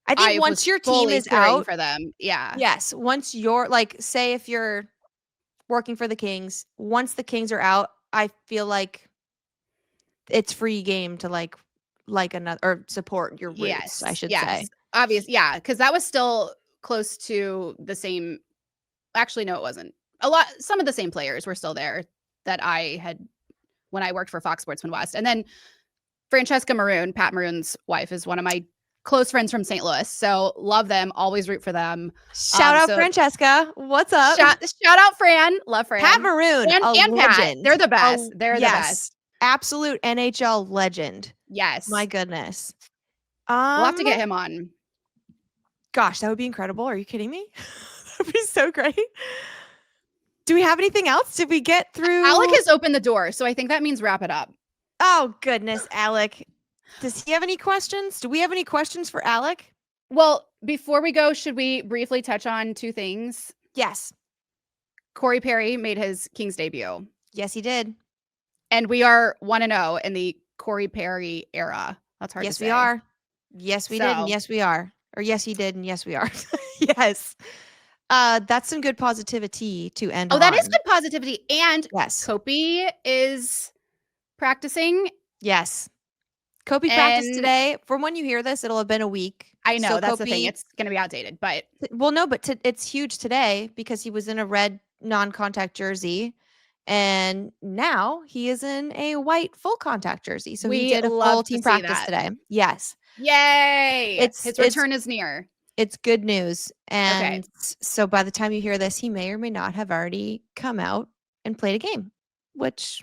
[SPEAKER 4] I think once
[SPEAKER 1] was
[SPEAKER 4] your team
[SPEAKER 1] fully
[SPEAKER 4] is
[SPEAKER 1] cheering
[SPEAKER 4] out
[SPEAKER 1] for them. Yeah.
[SPEAKER 4] Yes, once you're like, say if you're working for the Kings, once the Kings are out, I feel like it's free game to like another or support your roots, I should say.
[SPEAKER 1] Obvious. Yeah. Cause that was still close to the same. Actually, no, it wasn't. Some of the same players were still there that I had when I worked for Fox Sports Midwest. And then Francesca Maroon, Pat Maroon's wife, is one of my close friends from St. Louis. So love them. Always root for them.
[SPEAKER 4] Shout out Francesca. What's up?
[SPEAKER 1] Shout out Fran. Love Fran.
[SPEAKER 4] Pat Maroon.
[SPEAKER 1] And
[SPEAKER 4] legend.
[SPEAKER 1] Pat. They're the best. They're the best.
[SPEAKER 4] Absolute NHL legend.
[SPEAKER 1] Yes.
[SPEAKER 4] My goodness.
[SPEAKER 1] We'll have to get him on.
[SPEAKER 4] Gosh, that would be incredible. Are you kidding me? That would be so great. Do we have anything else? Did we get through?
[SPEAKER 1] Alec has opened the door, so I think that means wrap it up.
[SPEAKER 4] Oh, goodness, Alec. Does he have any questions? Do we have any questions for Alec?
[SPEAKER 1] Well, before we go, should we briefly touch on 2 things?
[SPEAKER 4] Yes.
[SPEAKER 1] Corey Perry made his Kings debut.
[SPEAKER 4] Yes, he did.
[SPEAKER 1] And we are 1-0 in the Corey Perry era. That's hard to say.
[SPEAKER 4] Yes, we are. Yes, we did. And yes, we are. Or yes, he did. And yes, we are. Yes. That's some good positivity to end on.
[SPEAKER 1] Oh, that is good positivity. And
[SPEAKER 4] Yes.
[SPEAKER 1] Kopi is practicing.
[SPEAKER 4] Yes. Kopi practiced
[SPEAKER 1] And
[SPEAKER 4] today. From when you hear this, it'll have been a week.
[SPEAKER 1] I know
[SPEAKER 4] So
[SPEAKER 1] that's the thing.
[SPEAKER 4] Kopi-
[SPEAKER 1] It's going to be outdated, but
[SPEAKER 4] Well, no, but it's huge today because he was in a red non-contact jersey, and now he is in a white full contact jersey. So he
[SPEAKER 1] we
[SPEAKER 4] did a full
[SPEAKER 1] love to
[SPEAKER 4] team
[SPEAKER 1] see
[SPEAKER 4] practice
[SPEAKER 1] that.
[SPEAKER 4] today. Yes,
[SPEAKER 1] Yay! His
[SPEAKER 4] It's-
[SPEAKER 1] return is near.
[SPEAKER 4] it's good news.
[SPEAKER 1] Okay.
[SPEAKER 4] And so by the time you hear this, he may or may not have already come out and played a game, which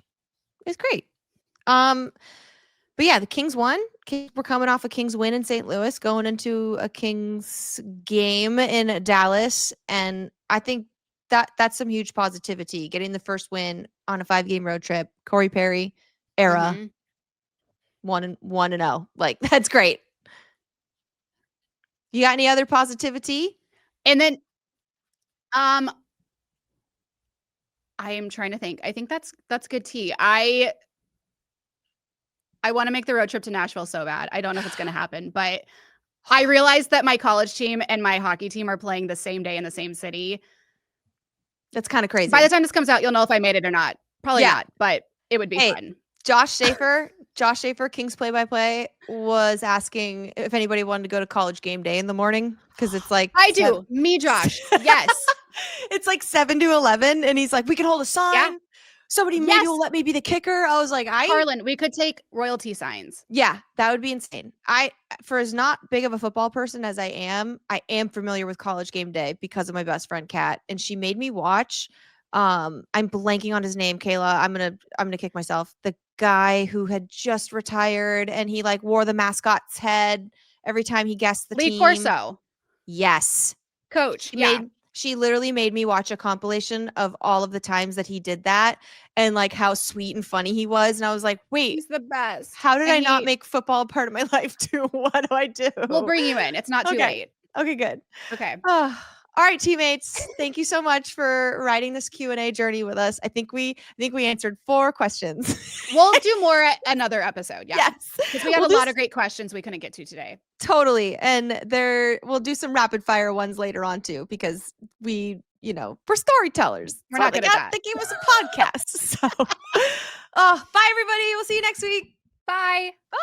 [SPEAKER 4] is great. But yeah, the Kings won. We're coming off a Kings win in St. Louis, going into a Kings game in Dallas, and I think that's some huge positivity. Getting the first win on a 5-game road trip, Corey Perry era,
[SPEAKER 1] Mhm.
[SPEAKER 4] 1-0. Like that's great. You got any other positivity?
[SPEAKER 1] And then I am trying to think. I think that's good tea. I want to make the road trip to Nashville so bad. I don't know if it's going to happen, but I realized that my college team and my hockey team are playing the same day in the same city.
[SPEAKER 4] That's kind of crazy.
[SPEAKER 1] By the time this comes out, you'll know if I made it or not. Probably
[SPEAKER 4] Yeah.
[SPEAKER 1] not, but it would be
[SPEAKER 4] Hey,
[SPEAKER 1] fun.
[SPEAKER 4] Josh Schaefer, Kings play-by-play, was asking if anybody wanted to go to college game day in the morning because it's like
[SPEAKER 1] I do. Me, Josh. Yes.
[SPEAKER 4] It's like 7 to 11, and he's like, "We can hold a sign. Somebody maybe
[SPEAKER 1] Yes.
[SPEAKER 4] will let me be the kicker." I was like,
[SPEAKER 1] Carrlyn, we could take RoyalTea signs.
[SPEAKER 4] Yeah, that would be insane. For as not big of a football person as I am familiar with college game day because of my best friend Kat, and she made me watch. I'm blanking on his name, Kayla. I'm gonna kick myself. The guy who had just retired and he like wore the mascot's head every time he guessed the
[SPEAKER 1] Lee
[SPEAKER 4] team.
[SPEAKER 1] Corso.
[SPEAKER 4] Yes.
[SPEAKER 1] Coach. Yeah.
[SPEAKER 4] She literally made me watch a compilation of all of the times that he did that and like how sweet and funny he was. And I was like, wait,
[SPEAKER 1] He's the best.
[SPEAKER 4] how did
[SPEAKER 1] And
[SPEAKER 4] I not make football a part of my life too? What do I do?
[SPEAKER 1] We'll bring you in. It's not too
[SPEAKER 4] Okay.
[SPEAKER 1] late.
[SPEAKER 4] Okay, good.
[SPEAKER 1] Okay.
[SPEAKER 4] All right, teammates. Thank you so much for riding this Q&A journey with us. I think we answered 4 questions.
[SPEAKER 1] We'll do more at another episode. Yeah.
[SPEAKER 4] Yes.
[SPEAKER 1] Because we had a lot of great questions we couldn't get to today.
[SPEAKER 4] Totally. And we'll do some rapid fire ones later on too, because we're storytellers.
[SPEAKER 1] We're
[SPEAKER 4] So
[SPEAKER 1] not good at that.
[SPEAKER 4] They gave us a podcast. So bye everybody. We'll see you next week.
[SPEAKER 1] Bye.
[SPEAKER 4] Bye.